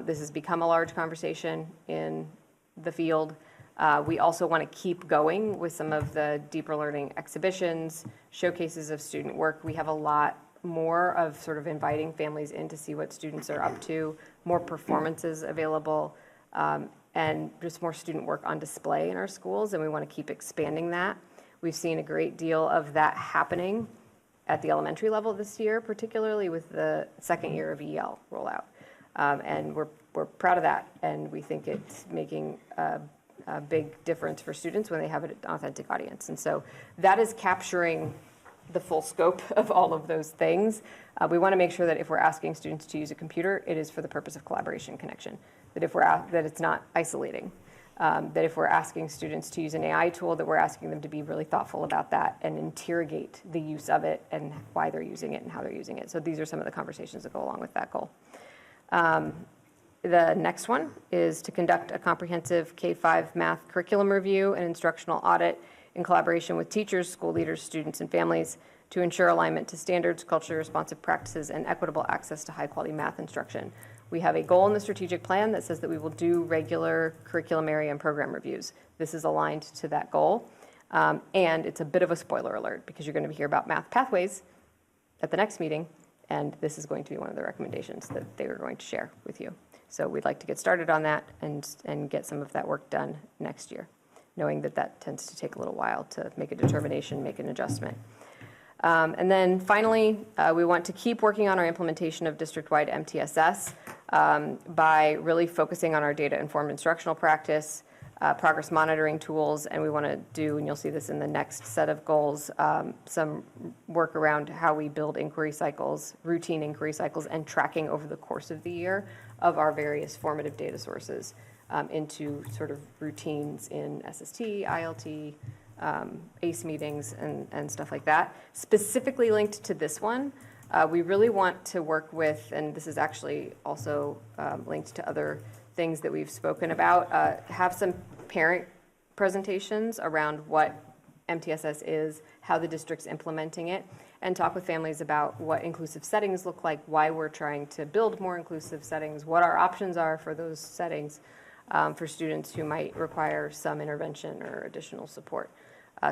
This has become a large conversation in the field. We also want to keep going with some of the deeper learning exhibitions, showcases of student work. We have a lot more of sort of inviting families in to see what students are up to, more performances available, and just more student work on display in our schools, and we want to keep expanding that. We've seen a great deal of that happening at the elementary level this year, particularly with the second year of EL rollout. And we're proud of that, and we think it's making a big difference for students when they have an authentic audience. And so that is capturing the full scope of all of those things. We want to make sure that if we're asking students to use a computer, it is for the purpose of collaboration and connection, that it's not isolating. That if we're asking students to use an AI tool, that we're asking them to be really thoughtful about that and interrogate the use of it and why they're using it and how they're using it. So these are some of the conversations that go along with that goal. The next one is to conduct a comprehensive K-5 math curriculum review and instructional audit in collaboration with teachers, school leaders, students, and families to ensure alignment to standards, culturally responsive practices, and equitable access to high-quality math instruction. We have a goal in the strategic plan that says that we will do regular curriculum area and program reviews. This is aligned to that goal. And it's a bit of a spoiler alert because you're going to hear about math pathways at the next meeting, and this is going to be one of the recommendations that they are going to share with you. So we'd like to get started on that and get some of that work done next year, knowing that that tends to take a little while to make a determination, make an adjustment. And then finally, we want to keep working on our implementation of district-wide MTSS by really focusing on our data-informed instructional practice, progress monitoring tools, and we want to do, and you'll see this in the next set of goals, some work around how we build inquiry cycles, routine inquiry cycles, and tracking over the course of the year of our various formative data sources into sort of routines in SST, ILT, ACE meetings, and stuff like that. Specifically linked to this one, we really want to work with, and this is actually also linked to other things that we've spoken about, have some parent presentations around what MTSS is, how the district's implementing it, and talk with families about what inclusive settings look like, why we're trying to build more inclusive settings, what our options are for those settings for students who might require some intervention or additional support.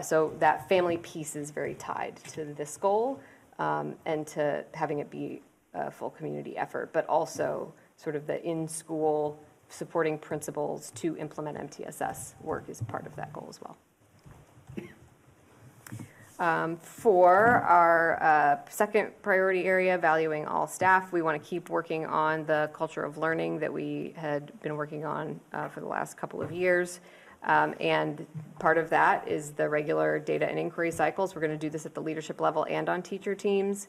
So that family piece is very tied to this goal and to having it be a full community effort, but also sort of the in-school supporting principals to implement MTSS work is part of that goal as well. For our second priority area, valuing all staff, we want to keep working on the culture of learning that we had been working on for the last couple of years. And part of that is the regular data and inquiry cycles. We're going to do this at the leadership level and on teacher teams.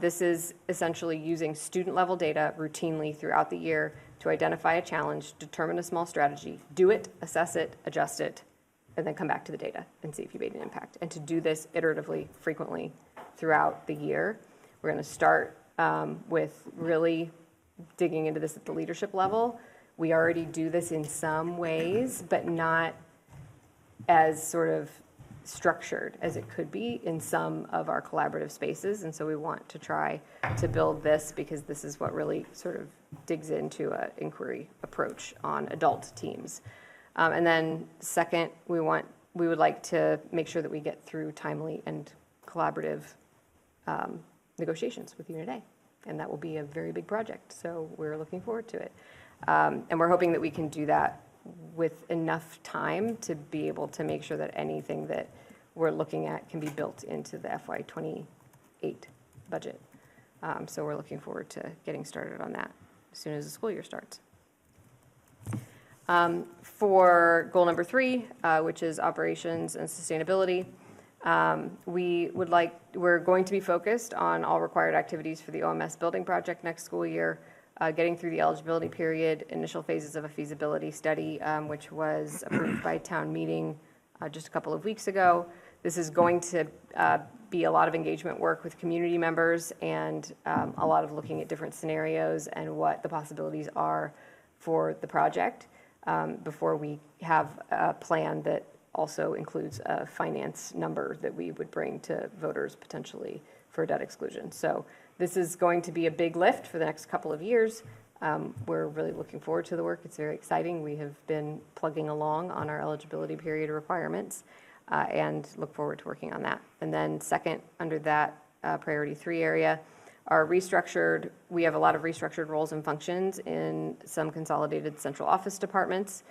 This is essentially using student level data routinely throughout the year to identify a challenge, determine a small strategy, do it, assess it, adjust it, and then come back to the data and see if you made an impact. And to do this iteratively, frequently throughout the year. We're going to start with really digging into this at the leadership level. We already do this in some ways, but not as sort of structured as it could be in some of our collaborative spaces. And so we want to try to build this because this is what really sort of digs into an inquiry approach on adult teams. And then second, we would like to make sure that we get through timely and collaborative negotiations with Unit A. And that will be a very big project. So we're looking forward to it. And we're hoping that we can do that with enough time to be able to make sure that anything that we're looking at can be built into the FY28 budget. So we're looking forward to getting started on that as soon as the school year starts. For goal number 3, which is operations and sustainability, we're going to be focused on all required activities for the OMS building project next school year, getting through the eligibility period, initial phases of a feasibility study, which was approved by town meeting just a couple of weeks ago. This is going to be a lot of engagement work with community members and a lot of looking at different scenarios and what the possibilities are for the project before we have a plan that also includes a finance number that we would bring to voters potentially for debt exclusion. So this is going to be a big lift for the next couple of years. We're really looking forward to the work. It's very exciting. We have been plugging along on our eligibility period requirements and look forward to working on that. And then second, under that priority 3 area, we have a lot of restructured roles and functions in some consolidated central office departments.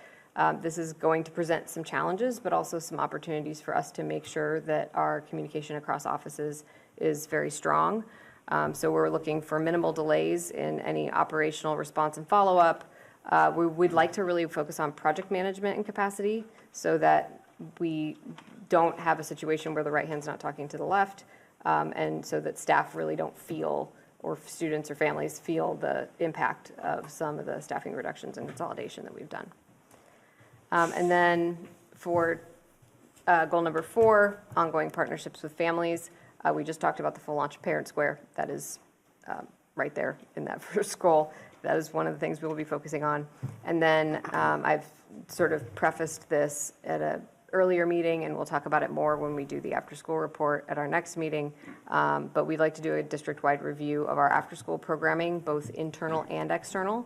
This is going to present some challenges, but also some opportunities for us to make sure that our communication across offices is very strong. So we're looking for minimal delays in any operational response and follow-up. We'd like to really focus on project management and capacity so that we don't have a situation where the right hand's not talking to the left, and so that staff really don't feel, or students or families feel, the impact of some of the staffing reductions and consolidation that we've done. And then for goal number 4, ongoing partnerships with families. We just talked about the full launch of Parent Square. That is right there in that first goal. That is one of the things we will be focusing on. And then I've sort of prefaced this at an earlier meeting, and we'll talk about it more when we do the after-school report at our next meeting. But we'd like to do a district-wide review of our after-school programming, both internal and external,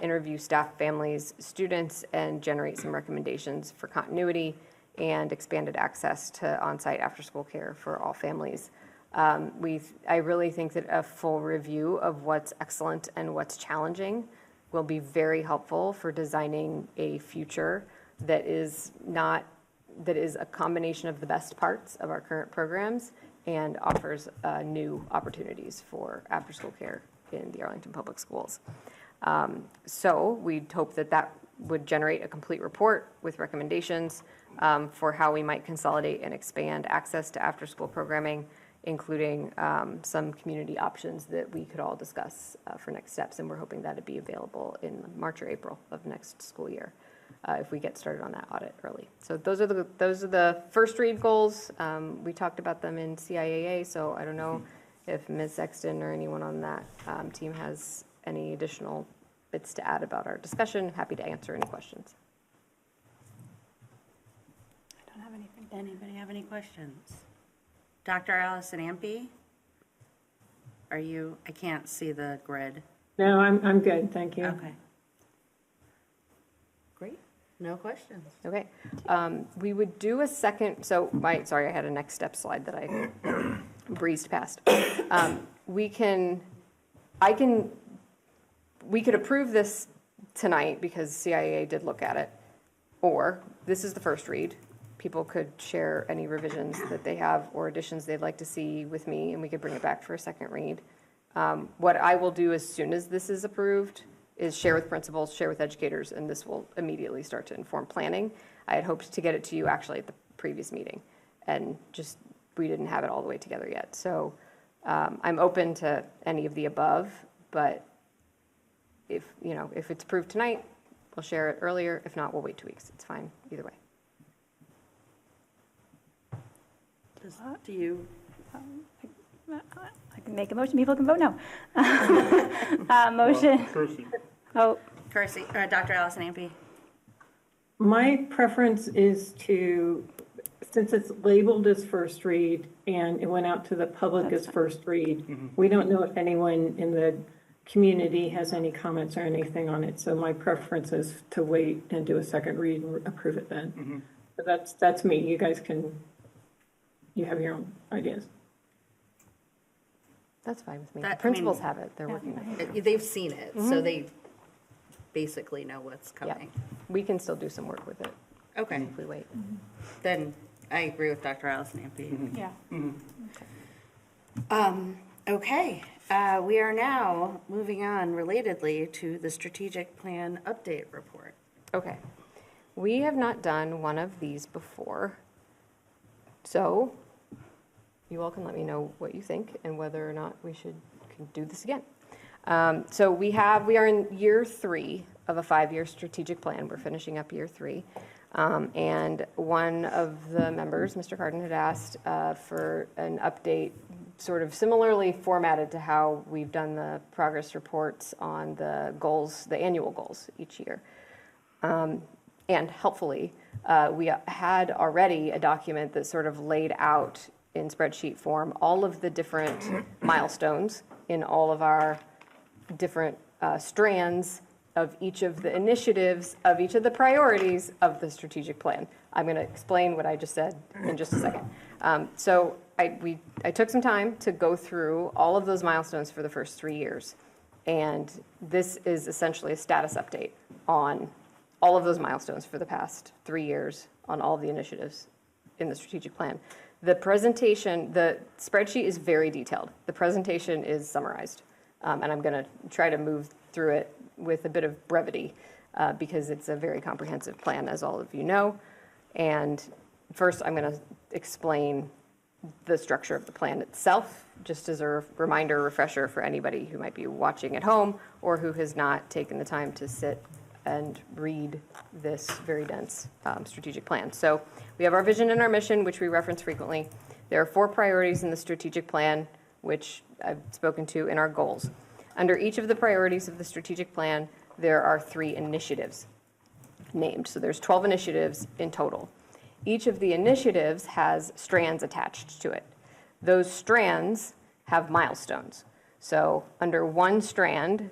interview staff, families, students, and generate some recommendations for continuity and expanded access to on-site after-school care for all families. I really think that a full review of what's excellent and what's challenging will be very helpful for designing a future that is a combination of the best parts of our current programs and offers new opportunities for after-school care in the Arlington Public Schools. So we'd hope that that would generate a complete report with recommendations for how we might consolidate and expand access to after-school programming, including some community options that we could all discuss for next steps. And we're hoping that it'd be available in March or April of next school year if we get started on that audit early. So those are the first read goals. We talked about them in CIAA, so I don't know if Ms. Sexton or anyone on that team has any additional bits to add about our discussion. Happy to answer any questions. I don't have anything. Anybody have any questions? Dr. Allison Ampe? I can't see the grid. No, I'm good, thank you. Okay. Great, no questions. Okay, we would do a second, sorry, I had a next step slide that I breezed past. We could approve this tonight because CIAA did look at it, or this is the first read. People could share any revisions that they have or additions they'd like to see with me, and we could bring it back for a second read. What I will do as soon as this is approved is share with principals, share with educators, and this will immediately start to inform planning. I had hoped to get it to you actually at the previous meeting, and just we didn't have it all the way together yet. So I'm open to any of the above, but if it's approved tonight, we'll share it earlier. If not, we'll wait 2 weeks. It's fine either way. Do you? I can make a motion, people can vote no. Motion. Kirsty. Oh, Dr. Allison Ampe? My preference is since it's labeled as first read and it went out to the public as first read, we don't know if anyone in the community has any comments or anything on it. So my preference is to wait and do a second read and approve it then. But that's me. You guys you have your own ideas. That's fine with me. The principals have it. They're working with it. They've seen it, so they basically know what's coming. Yeah. We can still do some work with it. Okay. If we wait. Then I agree with Dr. Allison Ampe. yeah. Okay, we are now moving on relatedly to the strategic plan update report. Okay. We have not done one of these before. So you all can let me know what you think and whether or not we can do this again. So we are in year 3 of a 5-year strategic plan. We're finishing up year 3. And one of the members, Mr. Carden, had asked for an update sort of similarly formatted to how we've done the progress reports on the goals, the annual goals each year. And helpfully, we had already a document that sort of laid out in spreadsheet form all of the different milestones in all of our different strands of each of the initiatives, of each of the priorities of the strategic plan. I'm going to explain what I just said in just a second. So I took some time to go through all of those milestones for the first 3 years. And this is essentially a status update on all of those milestones for the past 3 years on all of the initiatives in the strategic plan. The presentation, the spreadsheet is very detailed. The presentation is summarized. And I'm going to try to move through it with a bit of brevity because it's a very comprehensive plan, as all of you know. And first, I'm going to explain the structure of the plan itself, just as a reminder, refresher for anybody who might be watching at home or who has not taken the time to sit and read this very dense strategic plan. So we have our vision and our mission, which we reference frequently. There are 4 priorities in the strategic plan, which I've spoken to in our goals. Under each of the priorities of the strategic plan, there are 3 initiatives named. So there's 12 initiatives in total. Each of the initiatives has strands attached to it. Those strands have milestones. So under one strand,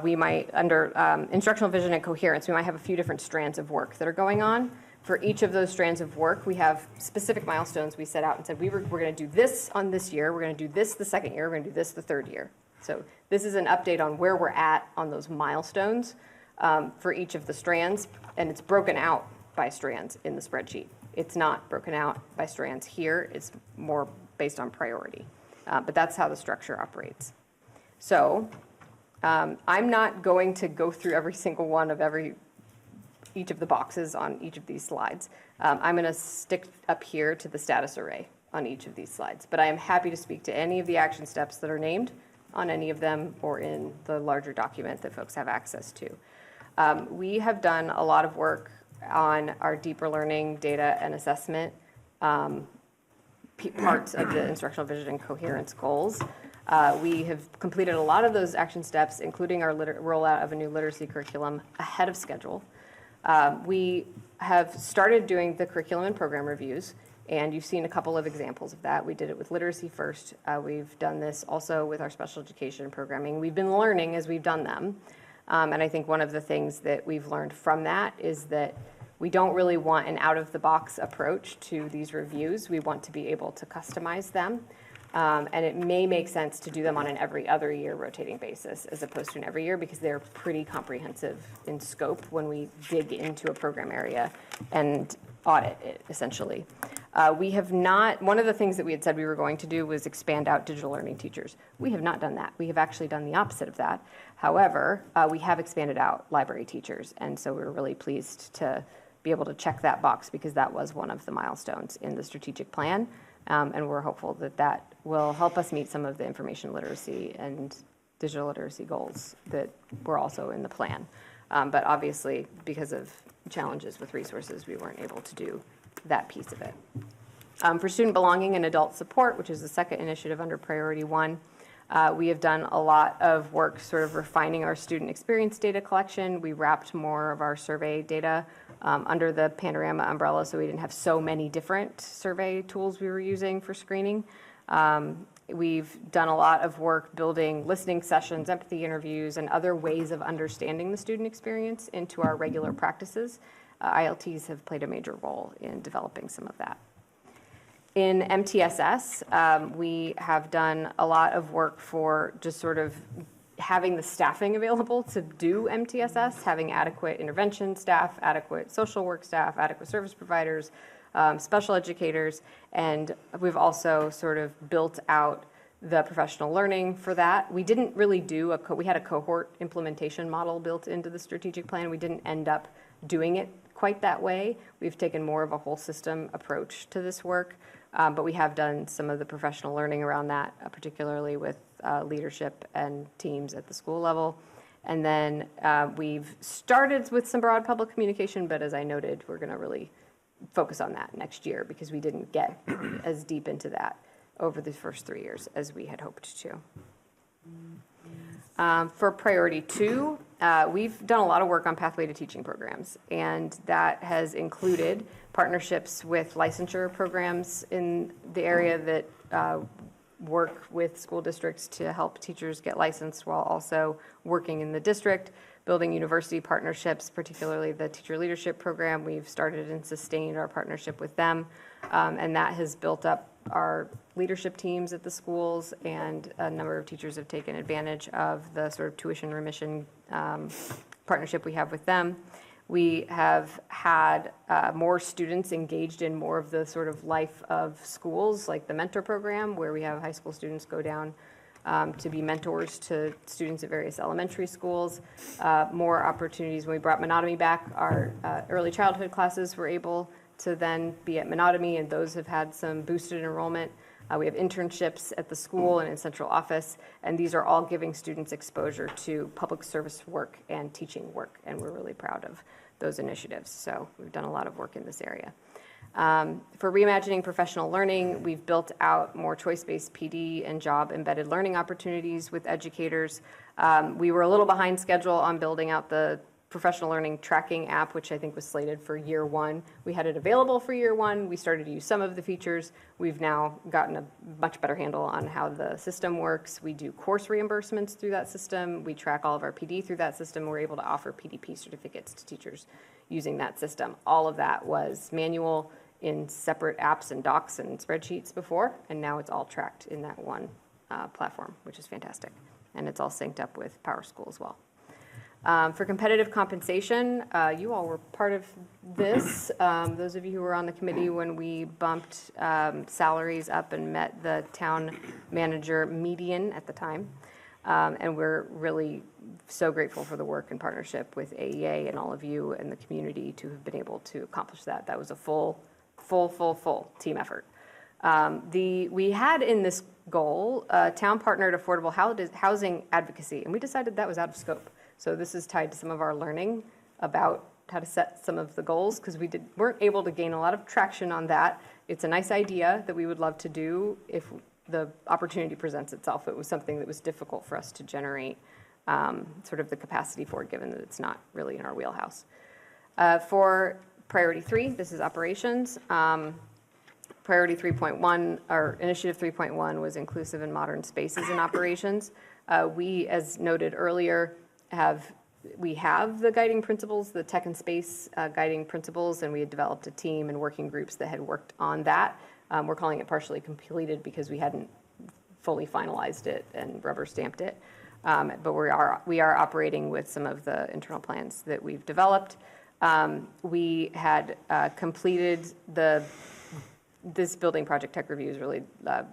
we might, under instructional vision and coherence, we might have a few different strands of work that are going on. For each of those strands of work, we have specific milestones we set out and said, we're going to do this on this year, we're going to do this the second year, we're going to do this the third year. So this is an update on where we're at on those milestones for each of the strands, and it's broken out by strands in the spreadsheet. It's not broken out by strands here, it's more based on priority. But that's how the structure operates. So I'm not going to go through every single one of each of the boxes on each of these slides. I'm going to stick up here to the status array on each of these slides. But I am happy to speak to any of the action steps that are named on any of them or in the larger document that folks have access to. We have done a lot of work on our deeper learning data and assessment parts of the instructional vision and coherence goals. We have completed a lot of those action steps, including our rollout of a new literacy curriculum ahead of schedule. We have started doing the curriculum and program reviews, and you've seen a couple of examples of that. We did it with literacy first. We've done this also with our special education programming. We've been learning as we've done them. And I think one of the things that we've learned from that is that we don't really want an out-of-the-box approach to these reviews. We want to be able to customize them. And it may make sense to do them on an every other year rotating basis as opposed to an every year because they're pretty comprehensive in scope when we dig into a program area and audit it, essentially. We have not, one of the things that we had said we were going to do was expand out digital learning teachers. We have not done that. We have actually done the opposite of that. However, we have expanded out library teachers, and so we're really pleased to be able to check that box because that was one of the milestones in the strategic plan. And we're hopeful that that will help us meet some of the information literacy and digital literacy goals that were also in the plan. But obviously, because of challenges with resources, we weren't able to do that piece of it. For student belonging and adult support, which is the second initiative under priority 1, we have done a lot of work sort of refining our student experience data collection. We wrapped more of our survey data under the Panorama umbrella, so we didn't have so many different survey tools we were using for screening. We've done a lot of work building listening sessions, empathy interviews, and other ways of understanding the student experience into our regular practices. ILTs have played a major role in developing some of that. In MTSS, we have done a lot of work for just sort of having the staffing available to do MTSS, having adequate intervention staff, adequate social work staff, adequate service providers, special educators, and we've also sort of built out the professional learning for that. We didn't really do we had a cohort implementation model built into the strategic plan. We didn't end up doing it quite that way. We've taken more of a whole system approach to this work, but we have done some of the professional learning around that, particularly with leadership and teams at the school level. And then we've started with some broad public communication, but as I noted, we're going to really focus on that next year because we didn't get as deep into that over the first 3 years as we had hoped to. For priority 2, we've done a lot of work on pathway to teaching programs, and that has included partnerships with licensure programs in the area that work with school districts to help teachers get licensed while also working in the district, building university partnerships, particularly the teacher leadership program. We've started and sustained our partnership with them, and that has built up our leadership teams at the schools, and a number of teachers have taken advantage of the sort of tuition remission partnership we have with them. We have had more students engaged in more of the sort of life of schools, like the mentor program, where we have high school students go down to be mentors to students at various elementary schools. More opportunities. When we brought Monatomy back, our early childhood classes were able to then be at Monatomy, and those have had some boosted enrollment. We have internships at the school and in central office, and these are all giving students exposure to public service work and teaching work, and we're really proud of those initiatives. So we've done a lot of work in this area. For reimagining professional learning, we've built out more choice-based PD and job-embedded learning opportunities with educators. We were a little behind schedule on building out the professional learning tracking app, which I think was slated for year 1. We had it available for year 1. We started to use some of the features. We've now gotten a much better handle on how the system works. We do course reimbursements through that system. We track all of our PD through that system. We're able to offer PDP certificates to teachers using that system. All of that was manual in separate apps and docs and spreadsheets before, and now it's all tracked in that one platform, which is fantastic. And it's all synced up with PowerSchool as well. For competitive compensation, you all were part of this. Those of you who were on the committee when we bumped salaries up and met the town manager median at the time. And we're really so grateful for the work and partnership with AEA and all of you and the community to have been able to accomplish that. That was a full team effort. We had in this goal town-partnered affordable housing advocacy, and we decided that was out of scope. So this is tied to some of our learning about how to set some of the goals, because we weren't able to gain a lot of traction on that. It's a nice idea that we would love to do if the opportunity presents itself. It was something that was difficult for us to generate sort of the capacity for, given that it's not really in our wheelhouse. For priority 3, this is operations. Priority 3.1, or initiative 3.1, was inclusive and modern spaces in operations. We, as noted earlier, we have the guiding principles, the tech and space guiding principles, and we had developed a team and working groups that had worked on that. We're calling it partially completed because we hadn't fully finalized it and rubber stamped it. But we are operating with some of the internal plans that we've developed. We had completed this building project tech review is really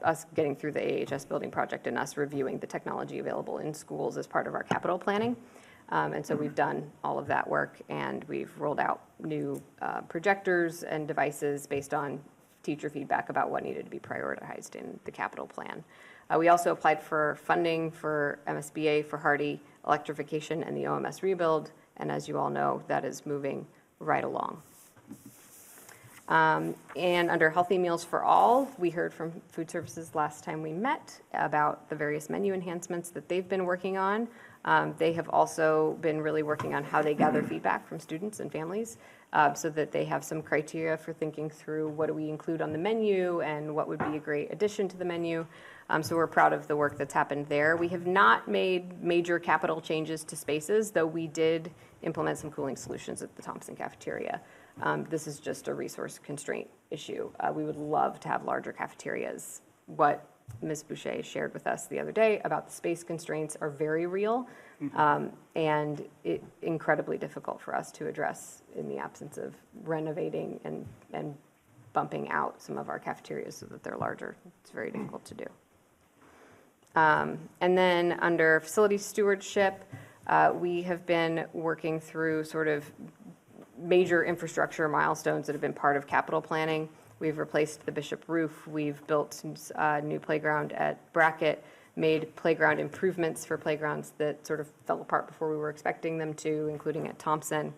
us getting through the AHS building project and us reviewing the technology available in schools as part of our capital planning. And so we've done all of that work, and we've rolled out new projectors and devices based on teacher feedback about what needed to be prioritized in the capital plan. We also applied for funding for MSBA for Hardy electrification and the OMS rebuild, and as you all know, that is moving right along. And under Healthy Meals for All, we heard from Food Services last time we met about the various menu enhancements that they've been working on. They have also been really working on how they gather feedback from students and families so that they have some criteria for thinking through what do we include on the menu and what would be a great addition to the menu. So we're proud of the work that's happened there. We have not made major capital changes to spaces, though we did implement some cooling solutions at the Thompson cafeteria. This is just a resource constraint issue. We would love to have larger cafeterias. What Ms. Boucher shared with us the other day about the space constraints are very real, and incredibly difficult for us to address in the absence of renovating and bumping out some of our cafeterias so that they're larger. It's very difficult to do. And then under facility stewardship, we have been working through sort of major infrastructure milestones that have been part of capital planning. We've replaced the Bishop roof. We've built a new playground at Brackett, made playground improvements for playgrounds that sort of fell apart before we were expecting them to, including at Thompson.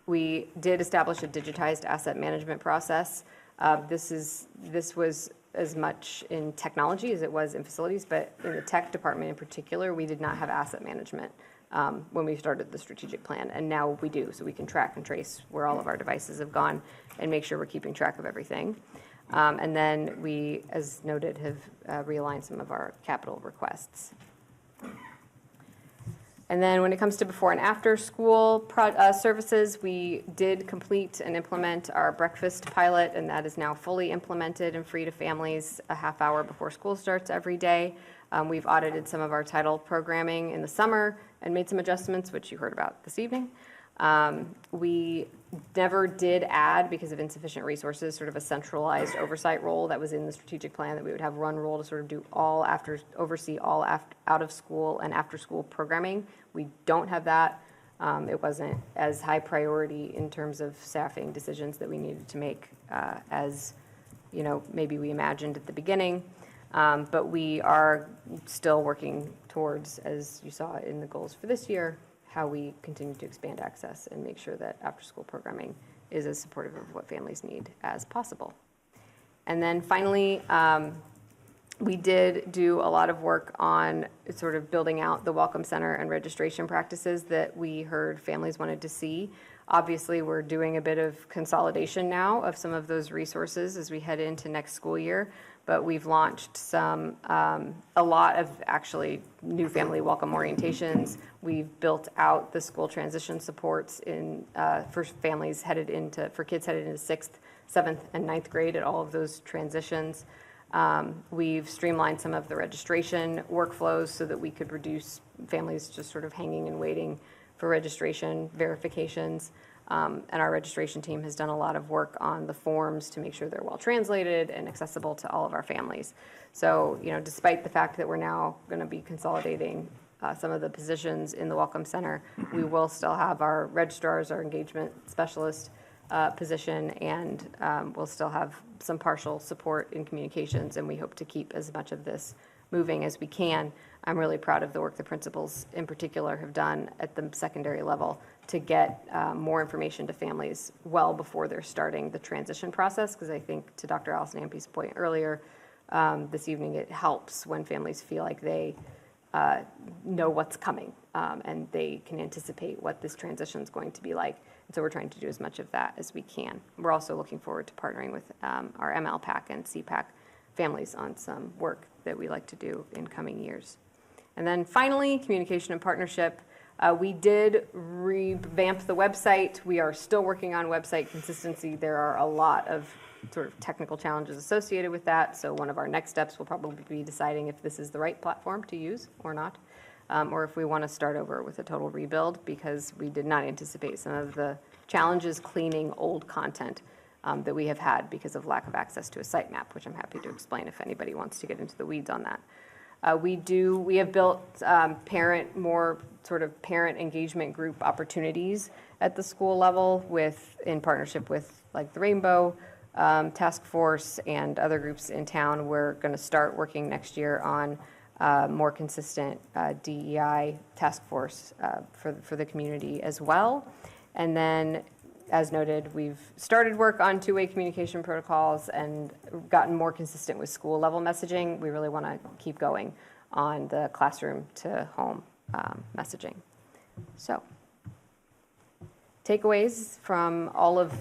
We did establish a digitized asset management process. This was as much in technology as it was in facilities, but in the tech department in particular, we did not have asset management when we started the strategic plan, and now we do, so we can track and trace where all of our devices have gone and make sure we're keeping track of everything. And then we, as noted, have realigned some of our capital requests. And then when it comes to before and after school services, we did complete and implement our breakfast pilot, and that is now fully implemented and free to families a half hour before school starts every day. We've audited some of our title programming in the summer and made some adjustments, which you heard about this evening. We never did add, because of insufficient resources, sort of a centralized oversight role that was in the strategic plan, that we would have one role to sort of do oversee all out of school and after school programming. We don't have that. It wasn't as high priority in terms of staffing decisions that we needed to make as, maybe we imagined at the beginning. But we are still working towards, as you saw in the goals for this year, how we continue to expand access and make sure that after-school programming is as supportive of what families need as possible. And then finally, we did do a lot of work on sort of building out the Welcome Center and registration practices that we heard families wanted to see. Obviously, we're doing a bit of consolidation now of some of those resources as we head into next school year. But we've launched a lot of actually new family welcome orientations. We've built out the school transition supports for kids headed into 6th, 7th, and 9th grade at all of those transitions. We've streamlined some of the registration workflows so that we could reduce families just sort of hanging and waiting for registration verifications. And our registration team has done a lot of work on the forms to make sure they're well translated and accessible to all of our families. So, despite the fact that we're now going to be consolidating some of the positions in the Welcome Center, we will still have our registrars, our engagement specialist position, and we'll still have some partial support in communications, and we hope to keep as much of this moving as we can. I'm really proud of the work the principals in particular have done at the secondary level to get more information to families well before they're starting the transition process, because I think, to Dr. Allison Ampey's point earlier this evening, it helps when families feel like they know what's coming and they can anticipate what this transition is going to be like. And so we're trying to do as much of that as we can. We're also looking forward to partnering with our MLPAC and CPAC families on some work that we like to do in coming years. And then finally, communication and partnership. We did revamp the website. We are still working on website consistency. There are a lot of sort of technical challenges associated with that. So one of our next steps will probably be deciding if this is the right platform to use or not, or if we want to start over with a total rebuild, because we did not anticipate some of the challenges cleaning old content that we have had because of lack of access to a sitemap, which I'm happy to explain if anybody wants to get into the weeds on that. We have built more sort of parent engagement group opportunities at the school level in partnership with like the Rainbow Task Force and other groups in town. We're going to start working next year on more consistent DEI task force for the community as well. And then, as noted, we've started work on two-way communication protocols and gotten more consistent with school level messaging. We really want to keep going on the classroom to home messaging. So, takeaways from all of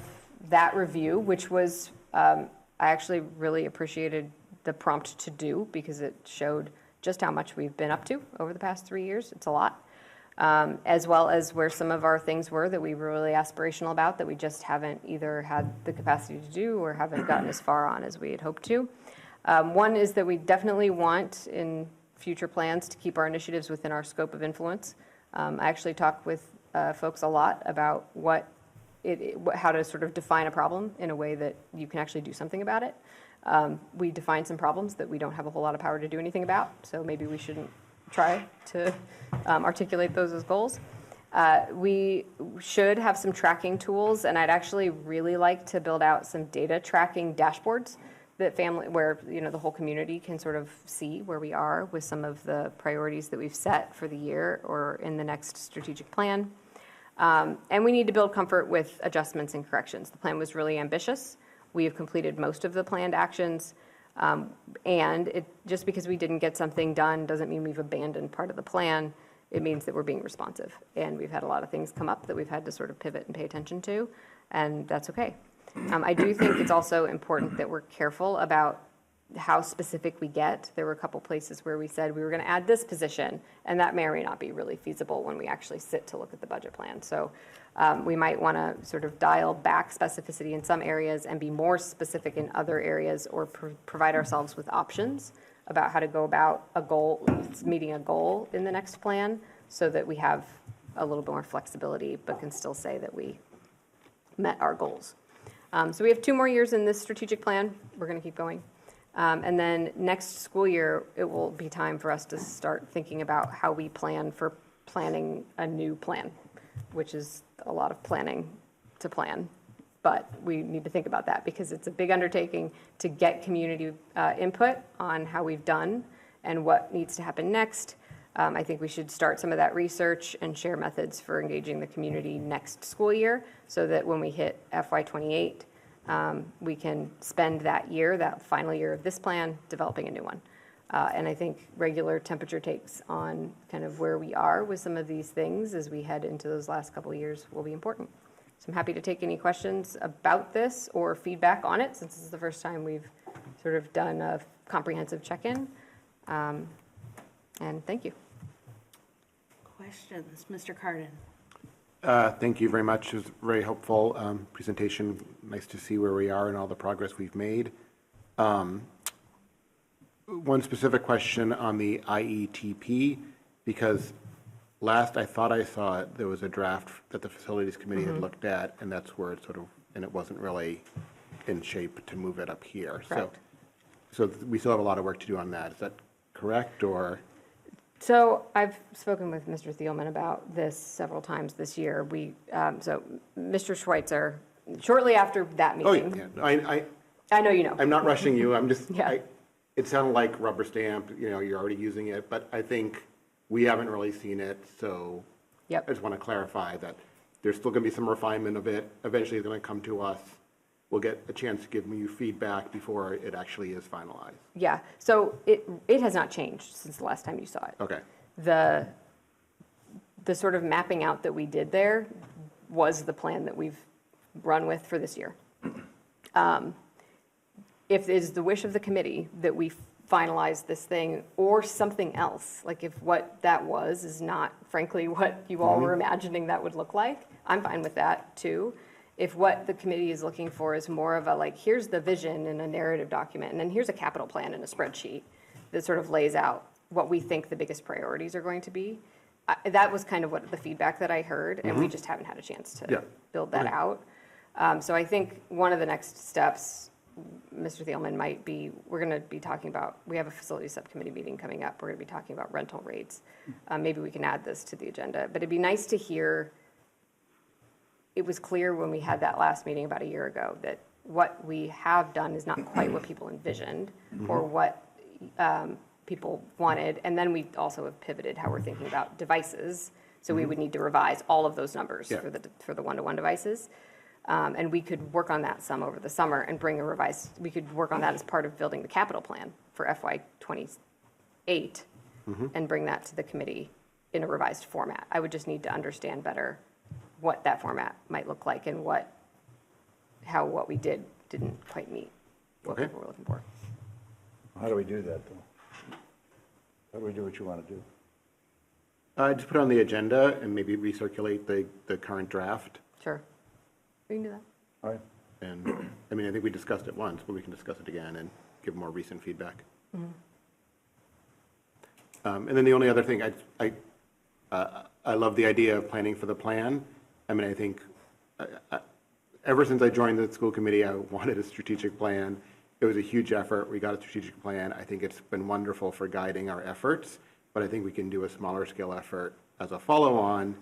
that review, which was, I actually really appreciated the prompt to do, because it showed just how much we've been up to over the past 3 years. It's a lot. As well as where some of our things were that we were really aspirational about that we just haven't either had the capacity to do or haven't gotten as far on as we had hoped to. One is that we definitely want in future plans to keep our initiatives within our scope of influence. I actually talk with folks a lot about how to sort of define a problem in a way that you can actually do something about it. We define some problems that we don't have a whole lot of power to do anything about, so maybe we shouldn't try to articulate those as goals. We should have some tracking tools, and I'd actually really like to build out some data tracking dashboards that where the whole community can sort of see where we are with some of the priorities that we've set for the year or in the next strategic plan. And we need to build comfort with adjustments and corrections. The plan was really ambitious. We have completed most of the planned actions. And just because we didn't get something done doesn't mean we've abandoned part of the plan. It means that we're being responsive. And we've had a lot of things come up that we've had to sort of pivot and pay attention to, and that's okay. I do think it's also important that we're careful about how specific we get. There were a couple places where we said we were going to add this position, and that may or may not be really feasible when we actually sit to look at the budget plan. So we might want to sort of dial back specificity in some areas and be more specific in other areas, or provide ourselves with options about how to go about meeting a goal in the next plan, so that we have a little bit more flexibility but can still say that we met our goals. So we have 2 more years in this strategic plan. We're going to keep going. And then next school year, it will be time for us to start thinking about how we plan for planning a new plan, which is a lot of planning to plan. But we need to think about that because it's a big undertaking to get community input on how we've done and what needs to happen next. I think we should start some of that research and share methods for engaging the community next school year, so that when we hit FY28, we can spend that year, that final year of this plan, developing a new one. And I think regular temperature takes on kind of where we are with some of these things as we head into those last couple of years will be important. So I'm happy to take any questions about this or feedback on it, since this is the first time we've sort of done a comprehensive check-in. And thank you. Questions, Mr. Cardin? Thank you very much. It was a very helpful presentation. Nice to see where we are and all the progress we've made. One specific question on the IETP, because last I thought I saw it, there was a draft that the Facilities Committee had looked at, and that's where it sort of, and it wasn't really in shape to move it up here. Correct. So we still have a lot of work to do on that. Is that correct, or? So I've spoken with Mr. Thielman about this several times this year. So Mr. Schweitzer, shortly after that meeting. Oh, yeah. I know you know. I'm not rushing you. I'm just, Yeah. It sounded like rubber stamp, you're already using it, but I think we haven't really seen it, so Yep. I just want to clarify that there's still going to be some refinement of it. Eventually, it's going to come to us. We'll get a chance to give you feedback before it actually is finalized. Yeah, so it has not changed since the last time you saw it. Okay. The sort of mapping out that we did there was the plan that we've run with for this year. If it is the wish of the committee that we finalize this thing or something else, like if what that was is not, frankly, what you all were imagining that would look like, I'm fine with that too. If what the committee is looking for is more of a, like, here's the vision in a narrative document, and then here's a capital plan in a spreadsheet that sort of lays out what we think the biggest priorities are going to be, that was kind of what the feedback that I heard, and we just haven't had a chance to build that out. So I think one of the next steps, Mr. Thielman, might be, we're going to be talking about, we have a facility subcommittee meeting coming up. We're going to be talking about rental rates. Maybe we can add this to the agenda. But it'd be nice to hear, it was clear when we had that last meeting about a year ago that what we have done is not quite what people envisioned or what people wanted. And then we also have pivoted how we're thinking about devices. So we would need to revise all of those numbers for the one-to-one devices. And we could work on that some over the summer and bring a revised, we could work on that as part of building the capital plan for FY28 and bring that to the committee in a revised format. I would just need to understand better what that format might look like and how what we did didn't quite meet what people were looking for. How do we do that, though? How do we do what you want to do? Just put it on the agenda and maybe recirculate the current draft. Sure. We can do that. All right. And, I mean, I think we discussed it once, but we can discuss it again and give more recent feedback. And then the only other thing, I love the idea of planning for the plan. I mean, I think ever since I joined the school committee, I wanted a strategic plan. It was a huge effort. We got a strategic plan. I think it's been wonderful for guiding our efforts, but I think we can do a smaller scale effort as a follow-on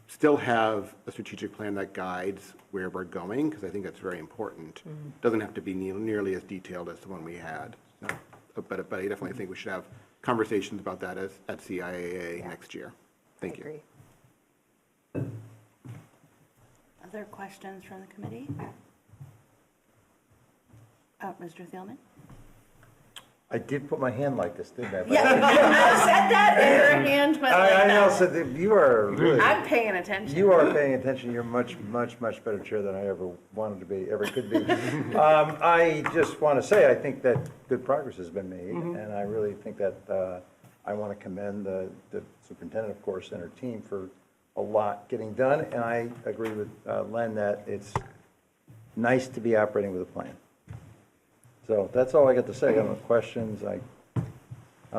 still have a strategic plan that guides where we're going, because I think that's very important. Doesn't have to be nearly as detailed as the one we had. No, but I definitely think we should have conversations about that at CIAA next year. Thank you. Agree. Other questions from the committee? Mr. Thielman? I did put my hand like this, didn't I? Yeah, I said that, and your hand went like I know, that. so you are really, I'm paying attention. you are paying attention. You're much better chair than I ever wanted to be, ever could be. I just want to say, I think that good progress has been made, and I really think that I want to commend the superintendent, of course, and her team for a lot getting done, and I agree with Len that it's nice to be operating with a plan. So that's all I got to say. I got no questions. I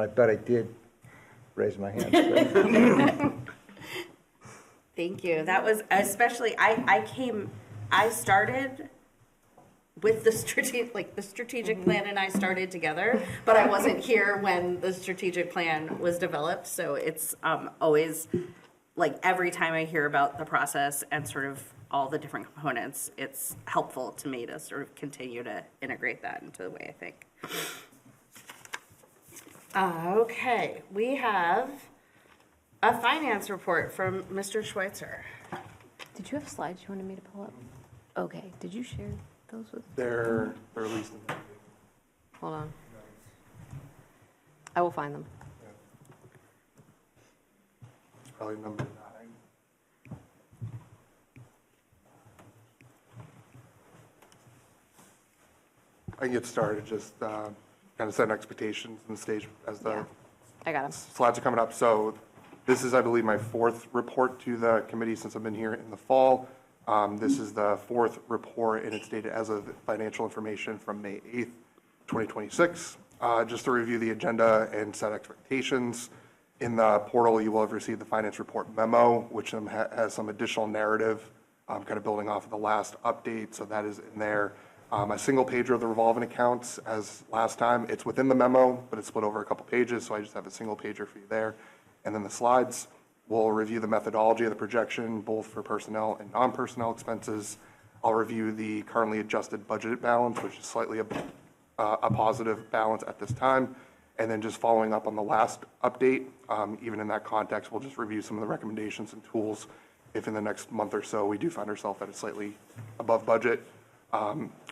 bet I did raise my hand. So. Thank you. That was especially, I started with the strategic plan and I started together, but I wasn't here when the strategic plan was developed. So it's always, like, every time I hear about the process and sort of all the different components, it's helpful to me to sort of continue to integrate that into the way I think. Okay, we have a finance report from Mr. Schweitzer. Did you have slides you wanted me to pull up? Okay, did you share those with? They're released. Hold on. I will find them. It's probably number 9. I can get started, just kind of setting expectations and the stage as the I got them. slides are coming up. So this is, I believe, my 4th report to the committee since I've been here in the fall. This is the 4th report, and it's dated as of financial information from May 8th, 2026. Just to review the agenda and set expectations, in the portal you will have received the finance report memo, which has some additional narrative, kind of building off of the last update, so that is in there. A single pager of the revolving accounts, as last time. It's within the memo, but it's split over a couple pages, so I just have a single pager for you there. And then the slides will review the methodology of the projection, both for personnel and non-personnel expenses. I'll review the currently adjusted budgeted balance, which is slightly a positive balance at this time. And then just following up on the last update, even in that context, we'll just review some of the recommendations and tools if in the next month or so we do find ourselves at a slightly above budget.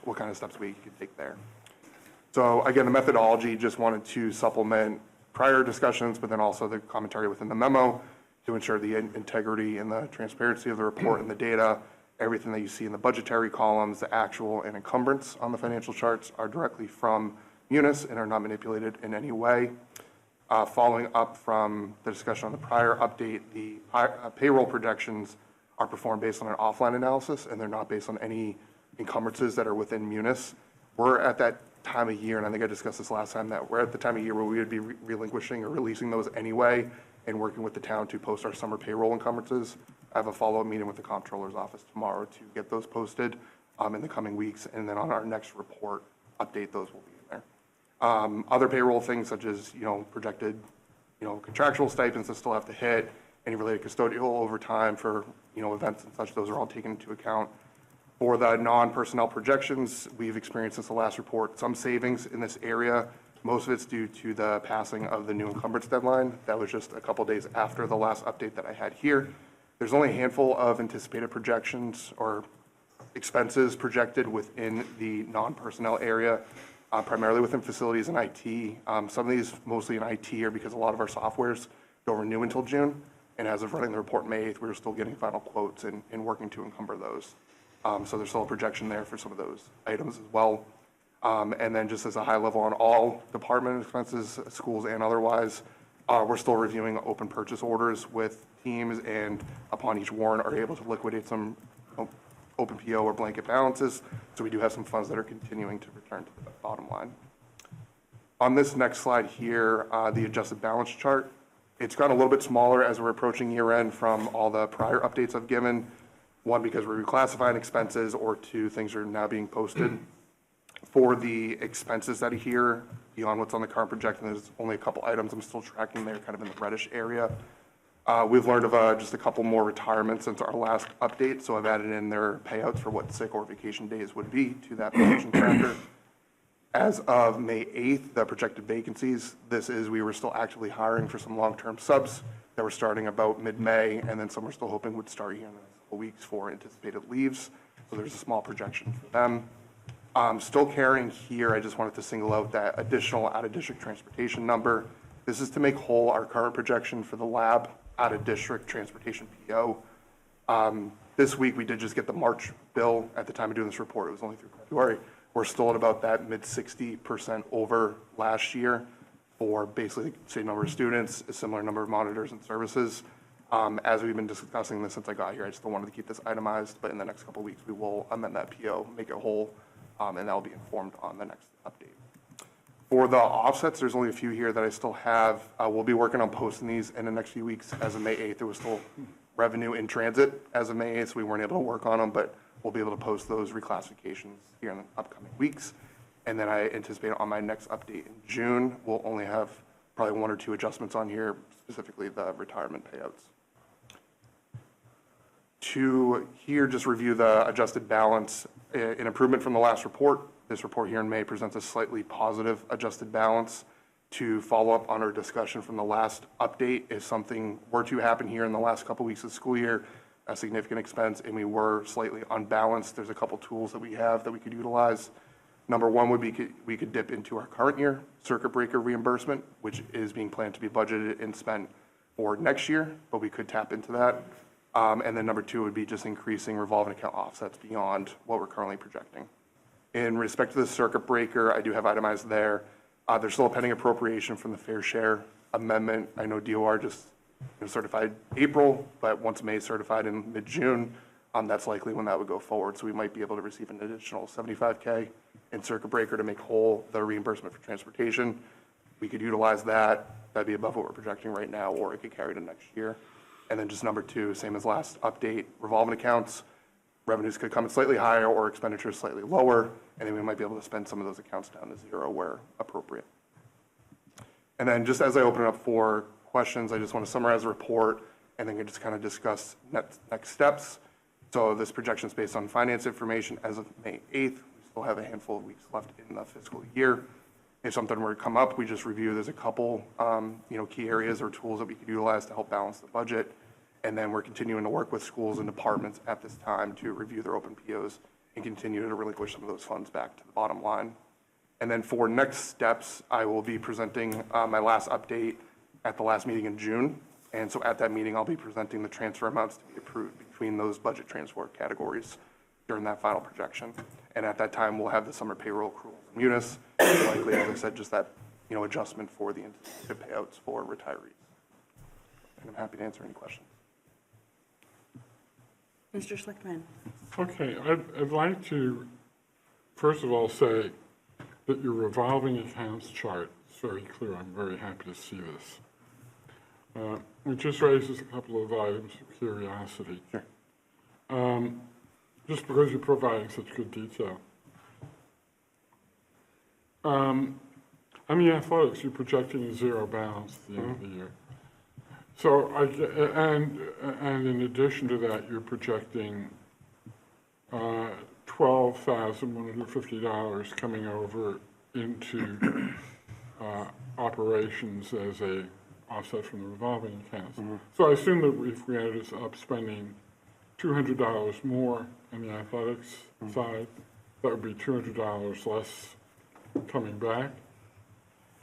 What kind of steps we can take there. So again, the methodology, just wanted to supplement prior discussions, but then also the commentary within the memo to ensure the integrity and the transparency of the report and the data. Everything that you see in the budgetary columns, the actual and encumbrance on the financial charts are directly from Munis and are not manipulated in any way. Following up from the discussion on the prior update, the payroll projections are performed based on an offline analysis, and they're not based on any encumbrances that are within Munis. We're at that time of year, and I think I discussed this last time, that we're at the time of year where we would be relinquishing or releasing those anyway and working with the town to post our summer payroll encumbrances. I have a follow-up meeting with the comptroller's office tomorrow to get those posted in the coming weeks, and then on our next report update, those will be in there. Other payroll things such as, projected, contractual stipends that still have to hit, any related custodial overtime for, events and such, those are all taken into account. For the non-personnel projections, we've experienced since the last report some savings in this area. Most of it's due to the passing of the new encumbrance deadline. That was just a couple days after the last update that I had here. There's only a handful of anticipated projections or expenses projected within the non-personnel area, primarily within facilities and IT. Some of these, mostly in IT, are because a lot of our softwares don't renew until June. And as of running the report May 8th, we're still getting final quotes and working to encumber those. So there's still a projection there for some of those items as well. And then just as a high level on all department expenses, schools and otherwise, we're still reviewing open purchase orders with teams, and upon each warrant are able to liquidate some open PO or blanket balances. So we do have some funds that are continuing to return to the bottom line. On this next slide here, the adjusted balance chart, it's gotten a little bit smaller as we're approaching year end from all the prior updates I've given. One, because we're reclassifying expenses, or two, things are now being posted. For the expenses that are here, beyond what's on the current projection, there's only a couple items I'm still tracking there, kind of in the reddish area. We've learned of just a couple more retirements since our last update, so I've added in their payouts for what sick or vacation days would be to that position tracker. As of May 8th, the projected vacancies, we were still actively hiring for some long-term subs that were starting about mid-May, and then some we're still hoping would start here in the next couple weeks for anticipated leaves. So there's a small projection for them. Still carrying here, I just wanted to single out that additional out-of-district transportation number. This is to make whole our current projection for the lab out-of-district transportation PO. This week, we did just get the March bill. At the time of doing this report, it was only through February. We're still at about that mid-60% over last year for basically the same number of students, a similar number of monitors and services. As we've been discussing this since I got here, I still wanted to keep this itemized, but in the next couple of weeks, we will amend that PO, make it whole, and that will be informed on the next update. For the offsets, there's only a few here that I still have. We'll be working on posting these in the next few weeks. As of May 8th, there was still revenue in transit as of May 8th, so we weren't able to work on them, but we'll be able to post those reclassifications here in the upcoming weeks. And then I anticipate on my next update in June, we'll only have probably 1 or 2 adjustments on here, specifically the retirement payouts. To here, just review the adjusted balance. An improvement from the last report. This report here in May presents a slightly positive adjusted balance. To follow up on our discussion from the last update, if something were to happen here in the last couple weeks of the school year, a significant expense, and we were slightly unbalanced, there's a couple tools that we have that we could utilize. Number one would be we could dip into our current year circuit breaker reimbursement, which is being planned to be budgeted and spent for next year, but we could tap into that. And then number two would be just increasing revolving account offsets beyond what we're currently projecting. In respect to the circuit breaker, I do have itemized there. There's still a pending appropriation from the fair share amendment. I know DOR just certified April, but once May is certified in mid-June, that's likely when that would go forward. So we might be able to receive an additional $75K in circuit breaker to make whole the reimbursement for transportation. We could utilize that. That'd be above what we're projecting right now, or it could carry to next year. And then just number two, same as last update, revolving accounts. Revenues could come in slightly higher or expenditures slightly lower, and then we might be able to spend some of those accounts down to zero where appropriate. And then just as I open it up for questions, I just want to summarize the report and then just kind of discuss next steps. So this projection is based on finance information as of May 8th. We still have a handful of weeks left in the fiscal year. If something were to come up, we just review. There's a couple key areas or tools that we could utilize to help balance the budget. And then we're continuing to work with schools and departments at this time to review their open POs and continue to relinquish some of those funds back to the bottom line. And then for next steps, I will be presenting my last update at the last meeting in June. And so at that meeting, I'll be presenting the transfer amounts to be approved between those budget transfer categories during that final projection. And at that time, we'll have the summer payroll accruals and munis, and likely, as I said, just that adjustment for the anticipated payouts for retirees. And I'm happy to answer any questions. Mr. Schlichtman. Okay, I'd like to, first of all, say that your revolving accounts chart is very clear. I'm very happy to see this. It just raises a couple of items of curiosity. Sure. Just because you're providing such good detail. On the athletics, you're projecting a zero balance at the end of the year. So, and in addition to that, you're projecting $12,150 coming over into operations as a offset from the revolving accounts. So I assume that if we ended up spending $200 more on the athletics side, that would be $200 less coming back?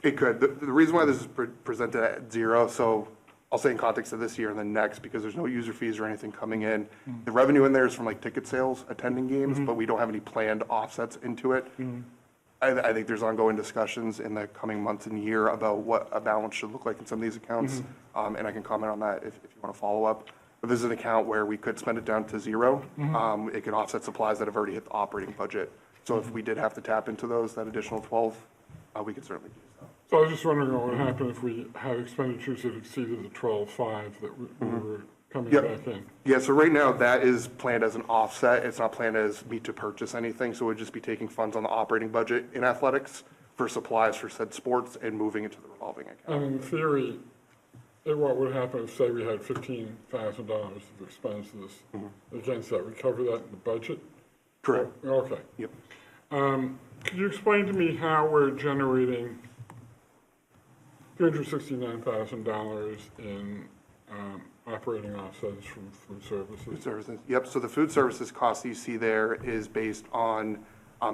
It could. The reason why this is presented at zero, so I'll say in context of this year and then next, because there's no user fees or anything coming in. The revenue in there is from like ticket sales, attending games, but we don't have any planned offsets into it. I think there's ongoing discussions in the coming months and year about what a balance should look like in some of these accounts. And I can comment on that if you want to follow up. But this is an account where we could spend it down to zero. It could offset supplies that have already hit the operating budget. So if we did have to tap into that additional 12, we could certainly do so. So I was just wondering what would happen if we had expenditures that exceeded the 12.5 that we were coming back in. Yeah, so right now that is planned as an offset. It's not planned as me to purchase anything. So we'd just be taking funds on the operating budget in athletics for supplies for said sports and moving into the revolving account. And in theory, what would happen if, say, we had $15,000 of expenses against that? We cover that in the budget? Correct. Okay. Yep. Could you explain to me how we're generating $369,000 in operating offsets from food services? Food services, yep, so the food services cost you see there is based on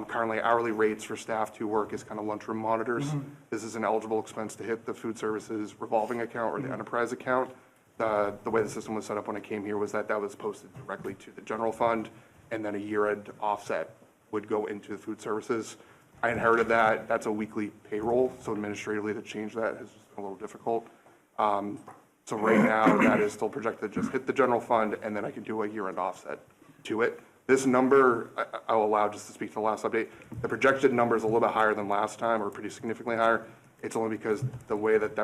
currently hourly rates for staff to work as kind of lunchroom monitors. This is an eligible expense to hit the food services revolving account or the enterprise account. The way the system was set up when it came here was that was posted directly to the general fund, and then a year-end offset would go into the food services. I inherited that. That's a weekly payroll, so administratively to change that has just been a little difficult. So right now, that is still projected to just hit the general fund, and then I can do a year-end offset to it. This number, I'll allow just to speak to the last update. The projected number is a little bit higher than last time, or pretty significantly higher. It's only because the way that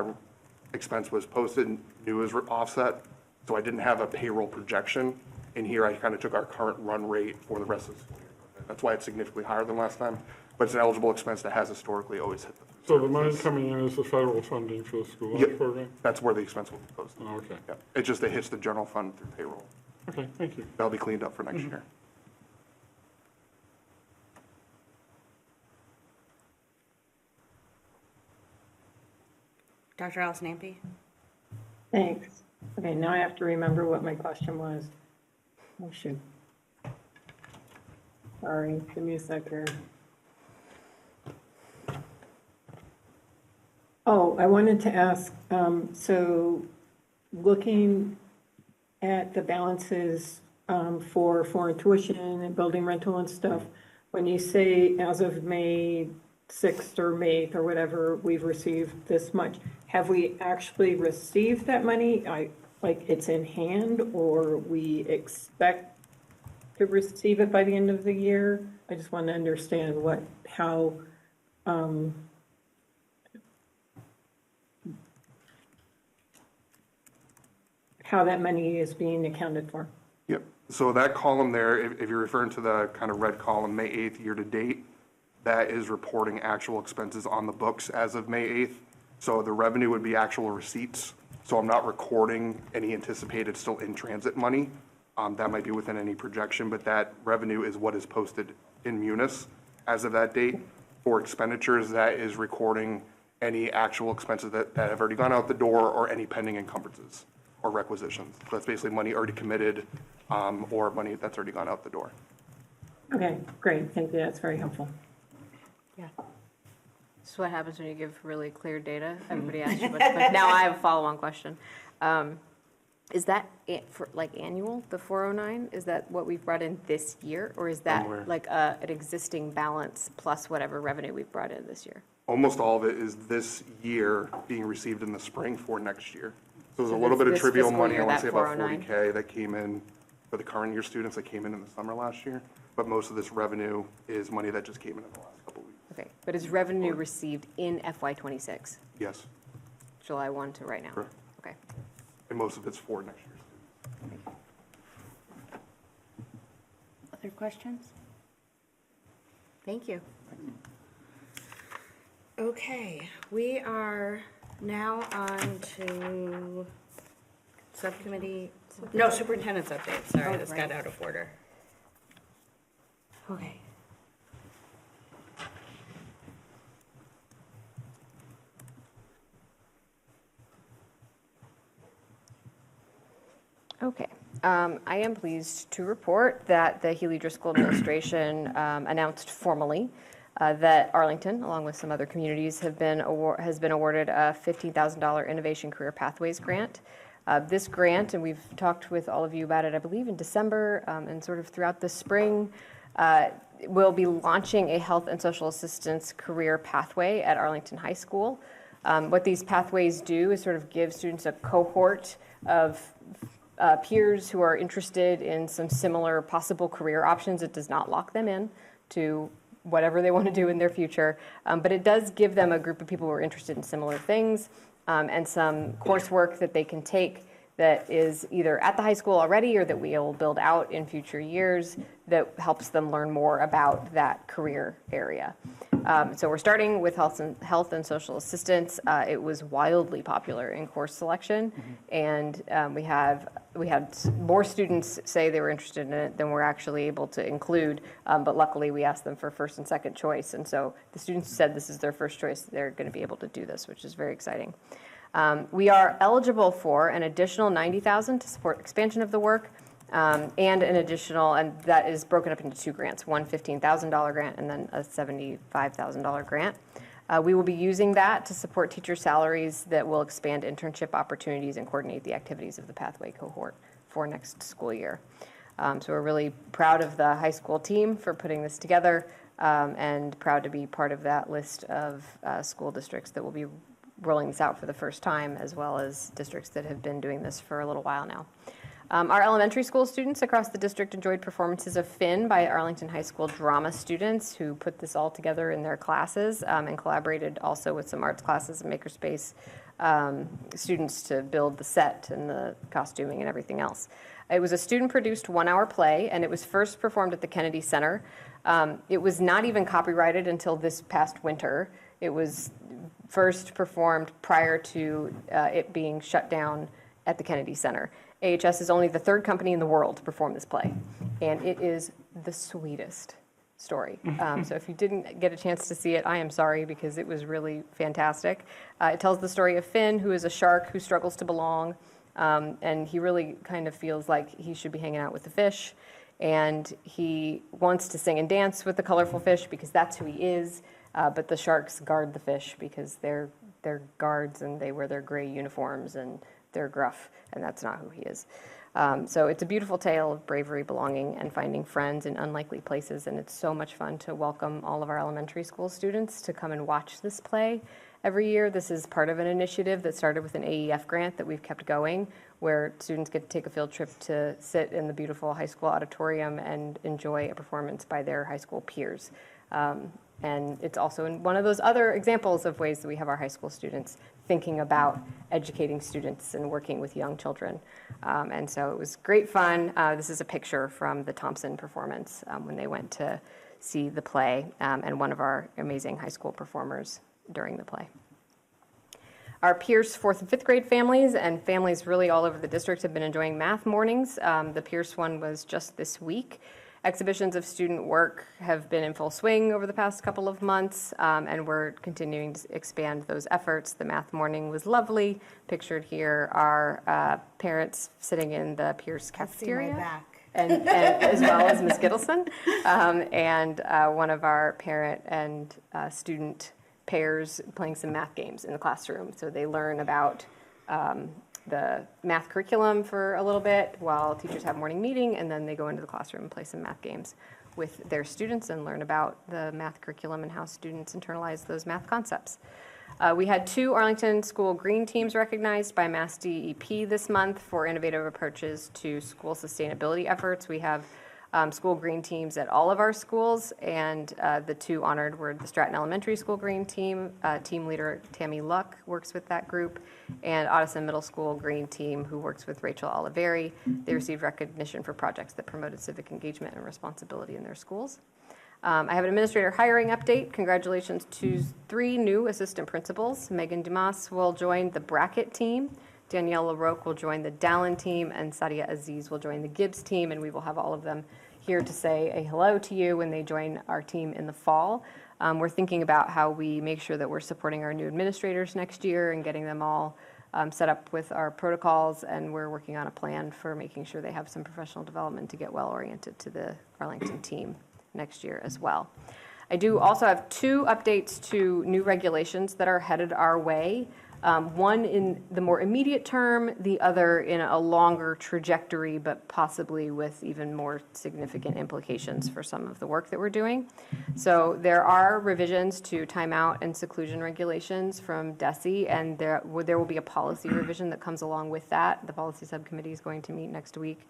expense was posted knew it was offset, so I didn't have a payroll projection. In here, I kind of took our current run rate for the rest of the school year. That's why it's significantly higher than last time, but it's an eligible expense that has historically always hit the food So the money services. coming in is the federal funding for the school lunch Yep. program? That's where the expense will be posted. Oh, okay. Yep. It just it hits the general fund through payroll. Okay, thank you. That'll be cleaned up for next year. Dr. Allison Ampe? Thanks. Okay, now I have to remember what my question was. Oh, shoot. Sorry, give me a sec here. Oh, I wanted to ask, so looking at the balances for foreign tuition and building rental and stuff, when you say as of May 6th or May 8th or whatever, we've received this much, have we actually received that money? Like it's in hand, or we expect to receive it by the end of the year? I just want to understand how that money is being accounted for. Yep. So that column there, if you're referring to the kind of red column, May 8th year to date, that is reporting actual expenses on the books as of May 8th. So the revenue would be actual receipts. So I'm not recording any anticipated still in transit money. That might be within any projection, but that revenue is what is posted in Munis as of that date. For expenditures, that is recording any actual expenses that have already gone out the door or any pending encumbrances or requisitions. So that's basically money already committed or money that's already gone out the door. Okay, great, thank you, that's very helpful. Yeah. This is what happens when you give really clear data. Everybody asks you, but now I have a follow-on question. Is that for like annual, the 409? Is that what we've brought in this year? Or is that like an existing balance plus whatever revenue we've brought in this year? Almost all of it is this year being received in the spring for next year. So there's a little bit of trivial money, I want to say about 40K that came in for the current year students that came in the summer last year. But most of this revenue is money that just came in the last couple of weeks. Okay, but is revenue received in FY26? Yes. July 1 to right now? Correct. Okay. And most of it's for next year students. Other questions? Thank you. Okay, we are now on to subcommittee, no, superintendent's update. Sorry, this got out of order. Okay. Okay. I am pleased to report that the Healy Driscoll administration announced formally that Arlington, along with some other communities, has been awarded a $15,000 Innovation Career Pathways grant. This grant, and we've talked with all of you about it, I believe, in December and sort of throughout the spring, will be launching a health and social assistance career pathway at Arlington High School. What these pathways do is sort of give students a cohort of peers who are interested in some similar possible career options. It does not lock them in to whatever they want to do in their future, but it does give them a group of people who are interested in similar things and some coursework that they can take that is either at the high school already or that we'll build out in future years that helps them learn more about that career area. So we're starting with health and social assistance. It was wildly popular in course selection, and we had more students say they were interested in it than we're actually able to include. But luckily, we asked them for first and second choice, and so the students who said this is their first choice, they're going to be able to do this, which is very exciting. We are eligible for an additional $90,000 to support expansion of the work. And an additional, and that is broken up into two grants, one $15,000 grant and then a $75,000 grant. We will be using that to support teacher salaries that will expand internship opportunities and coordinate the activities of the Pathway cohort for next school year. So we're really proud of the high school team for putting this together, and proud to be part of that list of school districts that will be rolling this out for the first time, as well as districts that have been doing this for a little while now. Our elementary school students across the district enjoyed performances of Finn by Arlington High School drama students who put this all together in their classes, and collaborated also with some arts classes and makerspace students to build the set and the costuming and everything else. It was a student-produced 1-hour play, and it was first performed at the Kennedy Center. It was not even copyrighted until this past winter. It was first performed prior to it being shut down at the Kennedy Center. AHS is only the third company in the world to perform this play, and it is the sweetest story. So if you didn't get a chance to see it, I am sorry, because it was really fantastic. It tells the story of Finn, who is a shark who struggles to belong, and he really kind of feels like he should be hanging out with the fish, and he wants to sing and dance with the colorful fish because that's who he is, but the sharks guard the fish because they're guards and they wear their gray uniforms and they're gruff, and that's not who he is. So it's a beautiful tale of bravery, belonging, and finding friends in unlikely places, and it's so much fun to welcome all of our elementary school students to come and watch this play every year. This is part of an initiative that started with an AEF grant that we've kept going, where students get to take a field trip to sit in the beautiful high school auditorium and enjoy a performance by their high school peers. And it's also one of those other examples of ways that we have our high school students thinking about educating students and working with young children. And so it was great fun. This is a picture from the Thompson performance when they went to see the play, and one of our amazing high school performers during the play. Our Pierce 4th and 5th grade families and families really all over the district have been enjoying math mornings. The Pierce one was just this week. Exhibitions of student work have been in full swing over the past couple of months, and we're continuing to expand those efforts. The math morning was lovely. Pictured here are parents sitting in the Pierce cafeteria. See my back. And as well as Ms. Gittleson, and one of our parent and student pairs playing some math games in the classroom. So they learn about the math curriculum for a little bit while teachers have morning meeting, and then they go into the classroom and play some math games with their students and learn about the math curriculum and how students internalize those math concepts. We had 2 Arlington School Green Teams recognized by Mass DEP this month for innovative approaches to school sustainability efforts. We have school green teams at all of our schools, and the 2 honored were the Stratton Elementary School Green Team. Team leader Tammy Luck works with that group, and Ottoson Middle School Green Team, who works with Rachel Oliveri. They received recognition for projects that promoted civic engagement and responsibility in their schools. I have an administrator hiring update. Congratulations to 3 new assistant principals. Megan Dumas will join the Brackett team. Danielle LaRoque will join the Dallin team, and Sadia Aziz will join the Gibbs team, and we will have all of them here to say a hello to you when they join our team in the fall. We're thinking about how we make sure that we're supporting our new administrators next year and getting them all set up with our protocols, and we're working on a plan for making sure they have some professional development to get well-oriented to the Arlington team next year as well. I do also have 2 updates to new regulations that are headed our way. One in the more immediate term, the other in a longer trajectory, but possibly with even more significant implications for some of the work that we're doing. So there are revisions to timeout and seclusion regulations from DESE, and there will be a policy revision that comes along with that. The policy subcommittee is going to meet next week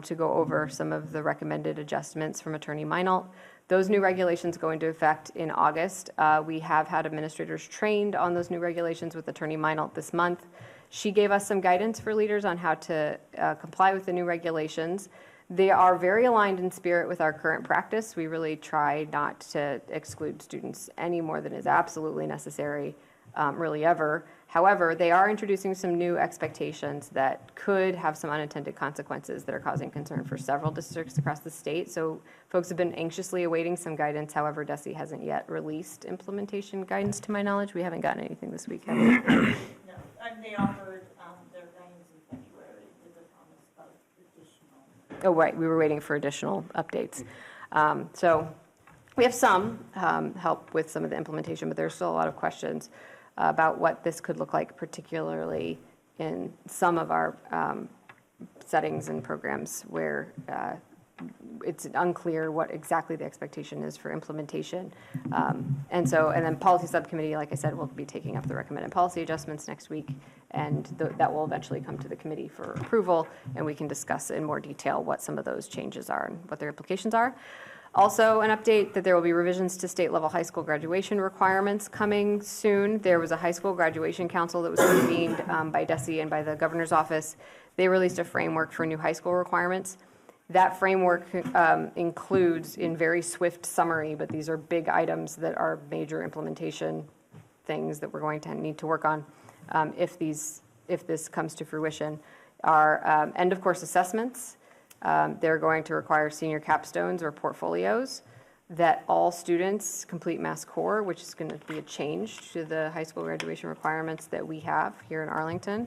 to go over some of the recommended adjustments from Attorney Meinelt. Those new regulations go into effect in August. We have had administrators trained on those new regulations with Attorney Meinelt this month. She gave us some guidance for leaders on how to comply with the new regulations. They are very aligned in spirit with our current practice. We really try not to exclude students any more than is absolutely necessary, really ever. However, they are introducing some new expectations that could have some unintended consequences that are causing concern for several districts across the state. So folks have been anxiously awaiting some guidance. However, DESE hasn't yet released implementation guidance to my knowledge. We haven't gotten anything this week, have we? No, and they offered their guidance in February with the promise of additional. Oh, right, we were waiting for additional updates. So we have some help with some of the implementation, but there's still a lot of questions about what this could look like, particularly in some of our settings and programs where it's unclear what exactly the expectation is for implementation. And then policy subcommittee, like I said, will be taking up the recommended policy adjustments next week, and that will eventually come to the committee for approval, and we can discuss in more detail what some of those changes are and what their implications are. Also, an update that there will be revisions to state-level high school graduation requirements coming soon. There was a high school graduation council that was convened by DESE and by the governor's office. They released a framework for new high school requirements. That framework includes, in very swift summary, but these are big items that are major implementation things that we're going to need to work on if this comes to fruition, are end-of-course assessments. They're going to require senior capstones or portfolios, that all students complete Mass Core, which is going to be a change to the high school graduation requirements that we have here in Arlington.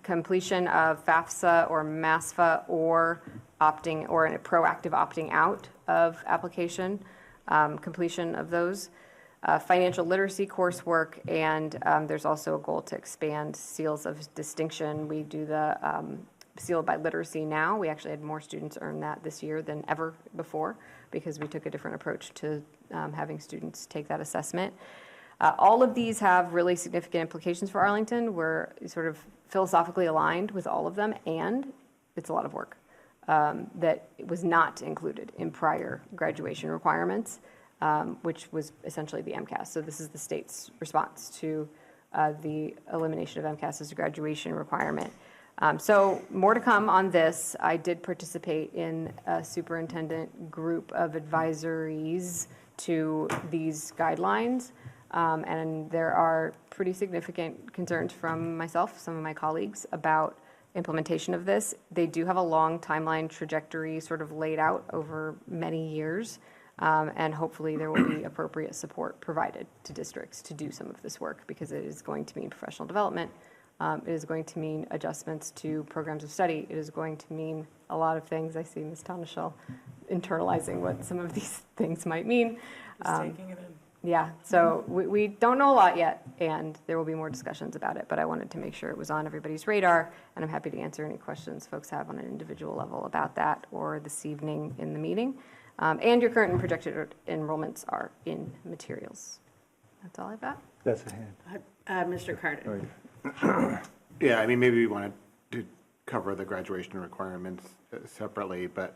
Completion of FAFSA or MASFA or opting or a proactive opting out of application, completion of those. Financial literacy coursework, and there's also a goal to expand seals of distinction. We do the Sealed by Literacy now. We actually had more students earn that this year than ever before because we took a different approach to having students take that assessment. All of these have really significant implications for Arlington. We're sort of philosophically aligned with all of them, and it's a lot of work that was not included in prior graduation requirements, which was essentially the MCAS. So this is the state's response to the elimination of MCAS as a graduation requirement. So more to come on this. I did participate in a superintendent group of advisories to these guidelines, and there are pretty significant concerns from myself, some of my colleagues, about implementation of this. They do have a long timeline trajectory sort of laid out over many years, and hopefully there will be appropriate support provided to districts to do some of this work, because it is going to mean professional development. It is going to mean adjustments to programs of study. It is going to mean a lot of things. I see Ms. Tonishall internalizing what some of these things might mean. Just taking it in. Yeah, so we don't know a lot yet, and there will be more discussions about it, but I wanted to make sure it was on everybody's radar, and I'm happy to answer any questions folks have on an individual level about that or this evening in the meeting. And your current and projected enrollments are in materials. That's all I've got. That's a hand. Mr. Carter. Yeah, I mean, maybe we wanted to cover the graduation requirements separately, but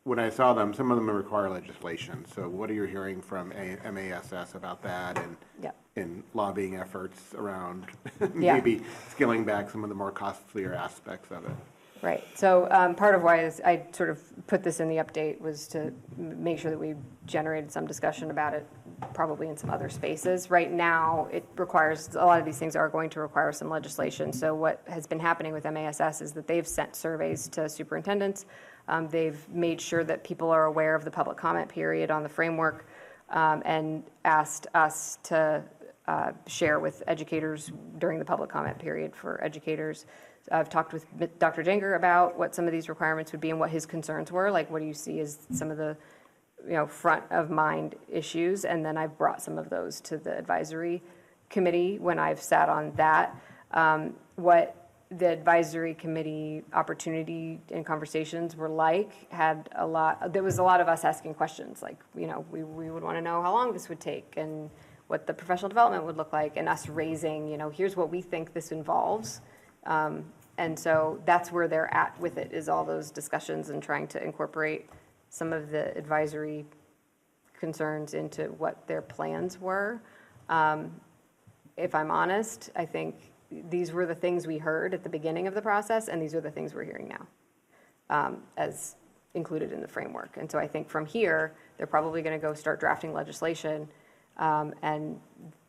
when I saw them, some of them require legislation. So what are you hearing from MASS about that, and in lobbying efforts around maybe scaling back some of the more costlier aspects of it? Right. So part of why I sort of put this in the update was to make sure that we generated some discussion about it, probably in some other spaces. Right now, it requires, a lot of these things are going to require some legislation. So what has been happening with MASS is that they've sent surveys to superintendents. They've made sure that people are aware of the public comment period on the framework, and asked us to share with educators during the public comment period for educators. I've talked with Dr. Jenger about what some of these requirements would be and what his concerns were, like what do you see as some of the front of mind issues, and then I've brought some of those to the advisory committee when I've sat on that. What the advisory committee opportunity and conversations were like there was a lot of us asking questions, like, we would want to know how long this would take and what the professional development would look like, and us raising, here's what we think this involves. And so that's where they're at with it, is all those discussions and trying to incorporate some of the advisory concerns into what their plans were. If I'm honest, I think these were the things we heard at the beginning of the process, and these are the things we're hearing now, as included in the framework. And so I think from here, they're probably going to go start drafting legislation, and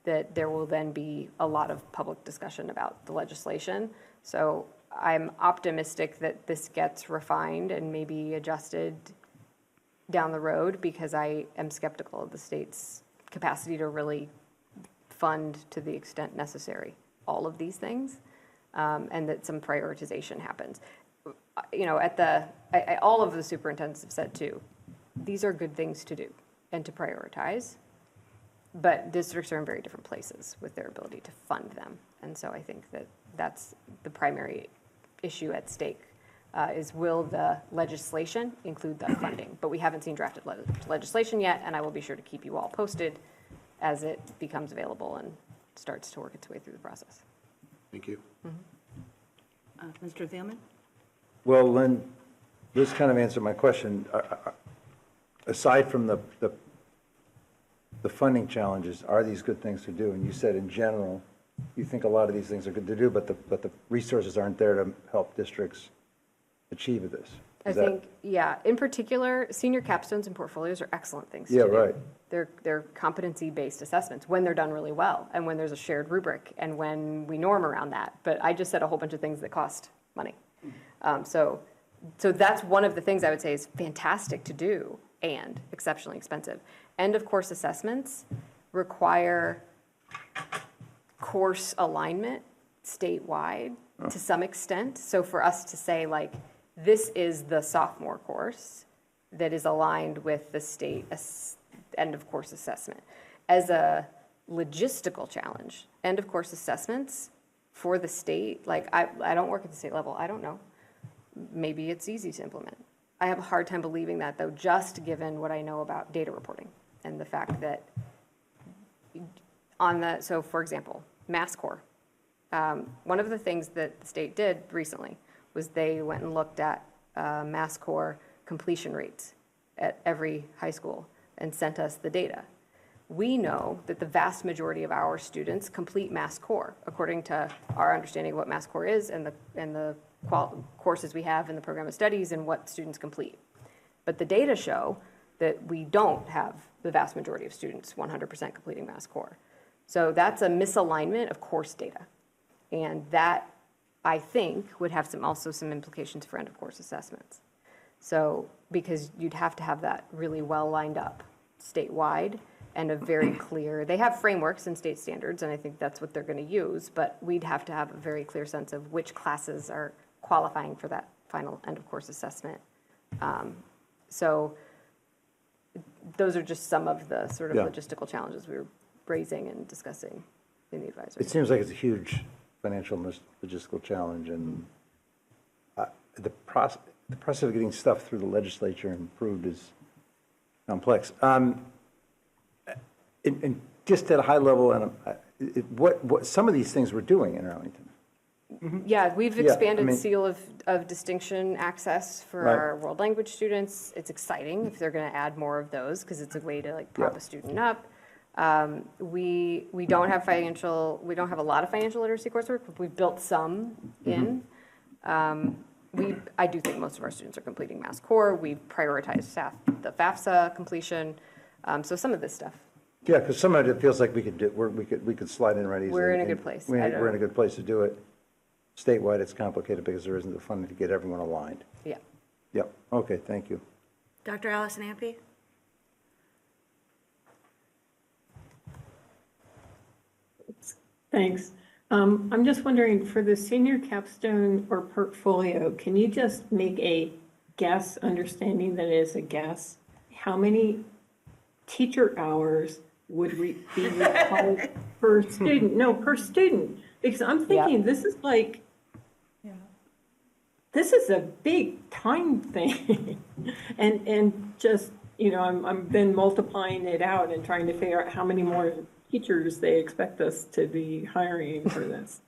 that there will then be a lot of public discussion about the legislation. So I'm optimistic that this gets refined and maybe adjusted down the road, because I am skeptical of the state's capacity to really fund to the extent necessary all of these things, and that some prioritization happens. You know, all of the superintendents have said too, these are good things to do and to prioritize, but districts are in very different places with their ability to fund them. And so I think that that's the primary issue at stake, is will the legislation include that funding? But we haven't seen drafted legislation yet, and I will be sure to keep you all posted as it becomes available and starts to work its way through the process. Thank you. Mr. Thielman? Well, Lynn, this kind of answered my question. Aside from the funding challenges, are these good things to do? And you said in general, you think a lot of these things are good to do, but the resources aren't there to help districts achieve this. I think, yeah, in particular, senior capstones and portfolios are excellent things to do. Yeah, right. They're competency-based assessments when they're done really well, and when there's a shared rubric, and when we norm around that. But I just said a whole bunch of things that cost money. So that's one of the things I would say is fantastic to do and exceptionally expensive. End of course assessments require course alignment statewide to some extent. So for us to say, like, this is the sophomore course that is aligned with the state end of course assessment. As a logistical challenge, end of course assessments for the state, like I don't work at the state level, I don't know. Maybe it's easy to implement. I have a hard time believing that, though, just given what I know about data reporting and the fact that so for example, MassCore, one of the things that the state did recently was they went and looked at MassCore completion rates at every high school and sent us the data. We know that the vast majority of our students complete MassCore according to our understanding of what MassCore is and the courses we have in the program of studies and what students complete. But the data show that we don't have the vast majority of students 100% completing MassCore. So that's a misalignment of course data. And that, I think, would have also some implications for end of course assessments. So, because you'd have to have that really well lined up statewide and a very clear, they have frameworks and state standards, and I think that's what they're going to use, but we'd have to have a very clear sense of which classes are qualifying for that final end of course assessment. So those are just some of the sort of logistical challenges we were raising and discussing in the advisory. It seems like it's a huge financial logistical challenge, and the process of getting stuff through the legislature and approved is complex. And just at a high level, and what some of these things we're doing in Arlington. Yeah, we've expanded seal of distinction access for our world language students. It's exciting if they're going to add more of those, because it's a way to like prop a student up. We don't have a lot of financial literacy coursework, but we've built some in. I do think most of our students are completing MassCore. We've prioritized the FAFSA completion. So some of this stuff. Yeah, because some of it feels like we could slide in right easily. We're in a good place. We're in a good place to do it. Statewide, it's complicated because there isn't the funding to get everyone aligned. Yeah. Yep. Okay, thank you. Dr. Allison Ampe? Thanks. I'm just wondering, for the senior capstone or portfolio, can you just make a guess, understanding that it is a guess, how many teacher hours would be required per student? No, per student. Because I'm thinking this is like, this is a big time thing. and just, I'm then multiplying it out and trying to figure out how many more teachers they expect us to be hiring for this.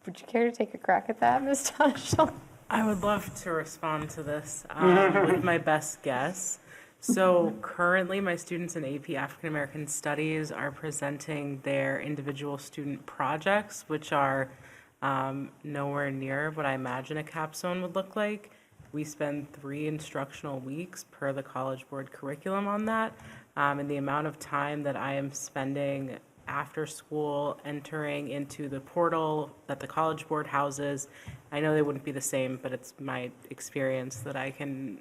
Would you care to take a crack at that, Ms. Donishall? I would love to respond to this with my best guess. So currently, my students in AP African American Studies are presenting their individual student projects, which are nowhere near what I imagine a capstone would look like. We spend 3 instructional weeks per the College Board curriculum on that, and the amount of time that I am spending after school entering into the portal that the College Board houses. I know they wouldn't be the same, but it's my experience that I can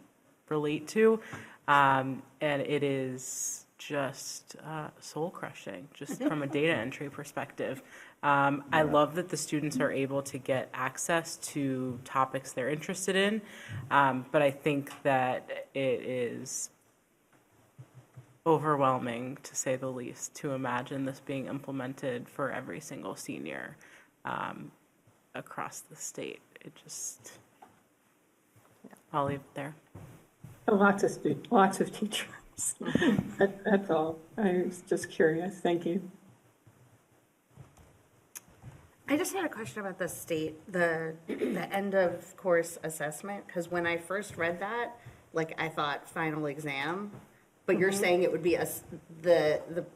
relate to. And it is just soul crushing, just from a data entry perspective. I love that the students are able to get access to topics they're interested in, but I think that it is overwhelming, to say the least, to imagine this being implemented for every single senior across the state. It just, I'll leave it there. Lots of teachers. That's all. I was just curious. Thank you. I just had a question about the end of course assessment, because when I first read that, like, I thought final exam, but you're saying it would be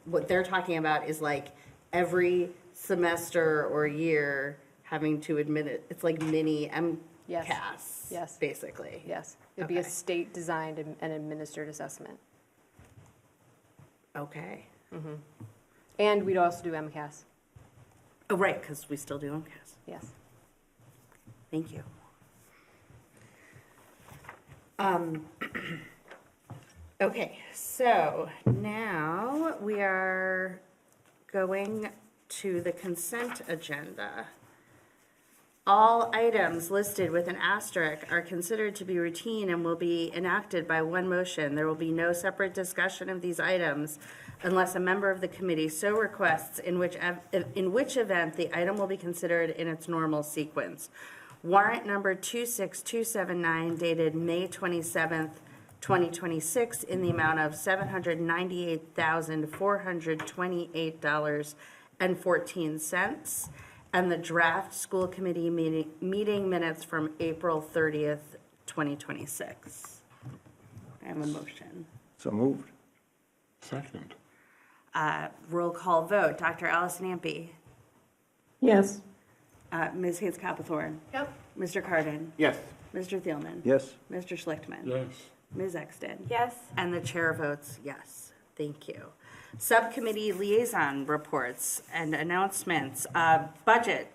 what they're talking about is like every semester or year having to admit it. It's like mini MCAS, Yes. basically. Yes, it'd be a state-designed and administered assessment. Okay. And we'd also do MCAS. Oh, right, because we still do MCAS. Yes. Thank you. Okay, so now we are going to the consent agenda. All items listed with an asterisk are considered to be routine and will be enacted by one motion. There will be no separate discussion of these items unless a member of the committee so requests, in which event the item will be considered in its normal sequence. Warrant number 26279 dated May 27th, 2026 in the amount of $798,428.14. And the draft school committee meeting minutes from April 30th, 2026. I have a motion. So moved. Second. Roll call vote. Dr. Allison Ampe. Yes. Ms. Hayes Capithorne. Yep. Mr. Cardin. Yes. Mr. Thielman. Yes. Mr. Schlichtman. Yes. Ms. Exton. Yes. And the chair votes yes. Thank you. Subcommittee liaison reports and announcements. Budget,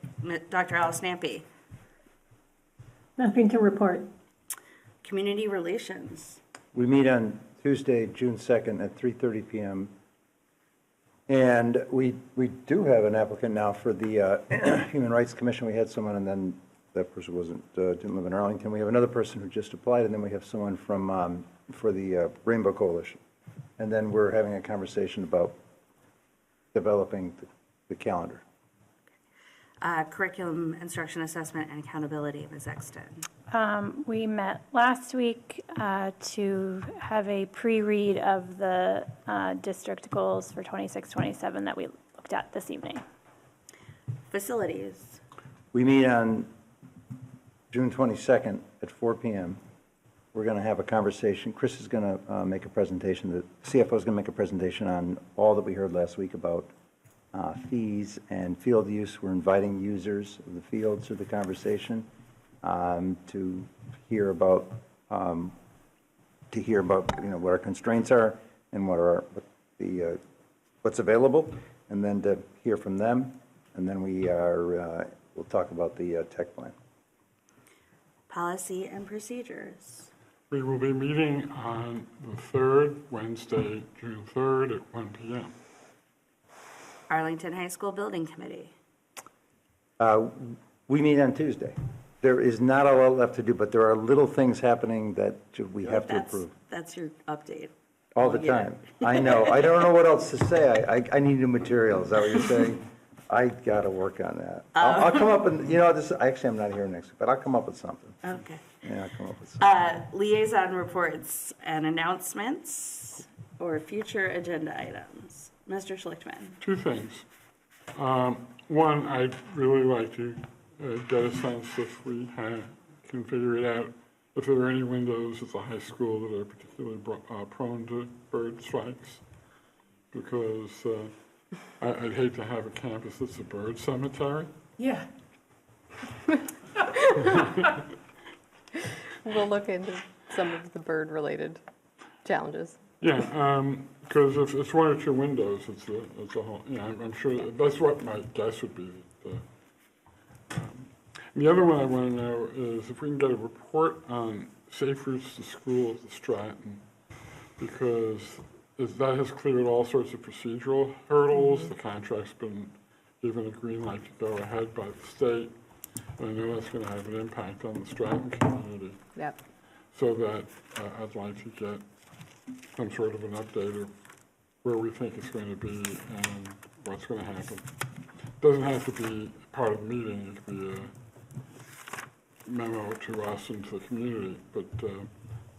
Dr. Allison Ampe. Nothing to report. Community relations. We meet on Tuesday, June 2nd at 3:30 p.m. And we do have an applicant now for the Human Rights Commission. We had someone, and then that person didn't live in Arlington. We have another person who just applied, and then we have someone from for the Rainbow Coalition. And then we're having a conversation about developing the calendar. Curriculum, instruction, assessment, and accountability, Ms. Exton. We met last week to have a pre-read of the district goals for 26-27 that we looked at this evening. Facilities. We meet on June 22nd at 4 p.m. We're going to have a conversation. Chris is going to make a presentation. The CFO is going to make a presentation on all that we heard last week about fees and field use. We're inviting users of the field to the conversation to hear about what our constraints are and what's available, and then to hear from them. And then we'll talk about the tech plan. Policy and procedures. We will be meeting on the 3rd, Wednesday, June 3rd at 1 p.m. Arlington High School Building Committee. We meet on Tuesday. There is not a lot left to do, but there are little things happening that we have to approve. That's your update. All the time. I know. I don't know what else to say. I need new material. Is that what you're saying? I got to work on that. I'll come up and, actually, I'm not here next week, but I'll come up with something. Okay. Yeah, I'll come up with something. Liaison reports and announcements or future agenda items. Mr. Schlichtman. 2 things. One, I'd really like to get a sense if we can figure it out, if there are any windows at the high school that are particularly prone to bird strikes, because I'd hate to have a campus that's a bird cemetery. Yeah. We'll look into some of the bird-related challenges. Yeah, because if it's one or two windows, it's a whole, I'm sure, that's what my guess would be. The other one I want to know is if we can get a report on safe routes to school at the Stratton, because that has cleared all sorts of procedural hurdles. The contract's been given a green light to go ahead by the state, and I know that's going to have an impact on the Stratton community. Yep. So that I'd like to get some sort of an update of where we think it's going to be and what's going to happen. It doesn't have to be part of the meeting, it could be a memo to us and to the community, but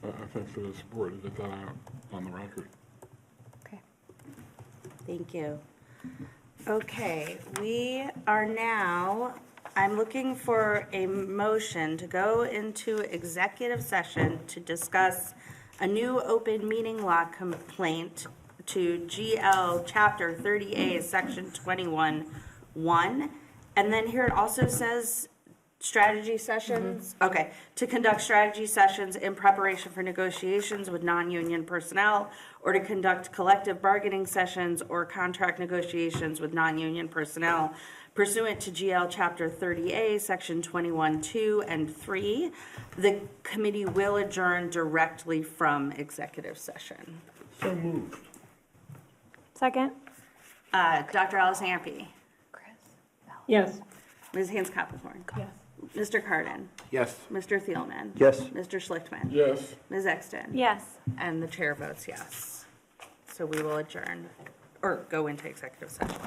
I think that it's important to get that out on the record. Okay. Thank you. Okay, we are now, I'm looking for a motion to go into executive session to discuss a new open meeting law complaint to GL Chapter 30A, Section 21(1). And then here it also says strategy sessions. Okay, to conduct strategy sessions in preparation for negotiations with non-union personnel, or to conduct collective bargaining sessions or contract negotiations with non-union personnel pursuant to GL Chapter 30A, Section 21(2) and 3. The committee will adjourn directly from executive session. So moved. Second? Dr. Alice Ampe. Yes. Ms. Haynes-Copplethorne. Yes. Mr. Cardin. Yes. Mr. Thielman. Yes. Mr. Schlichtman. Yes. Ms. Exton. Yes. And the chair votes yes. So we will adjourn, or go into executive session.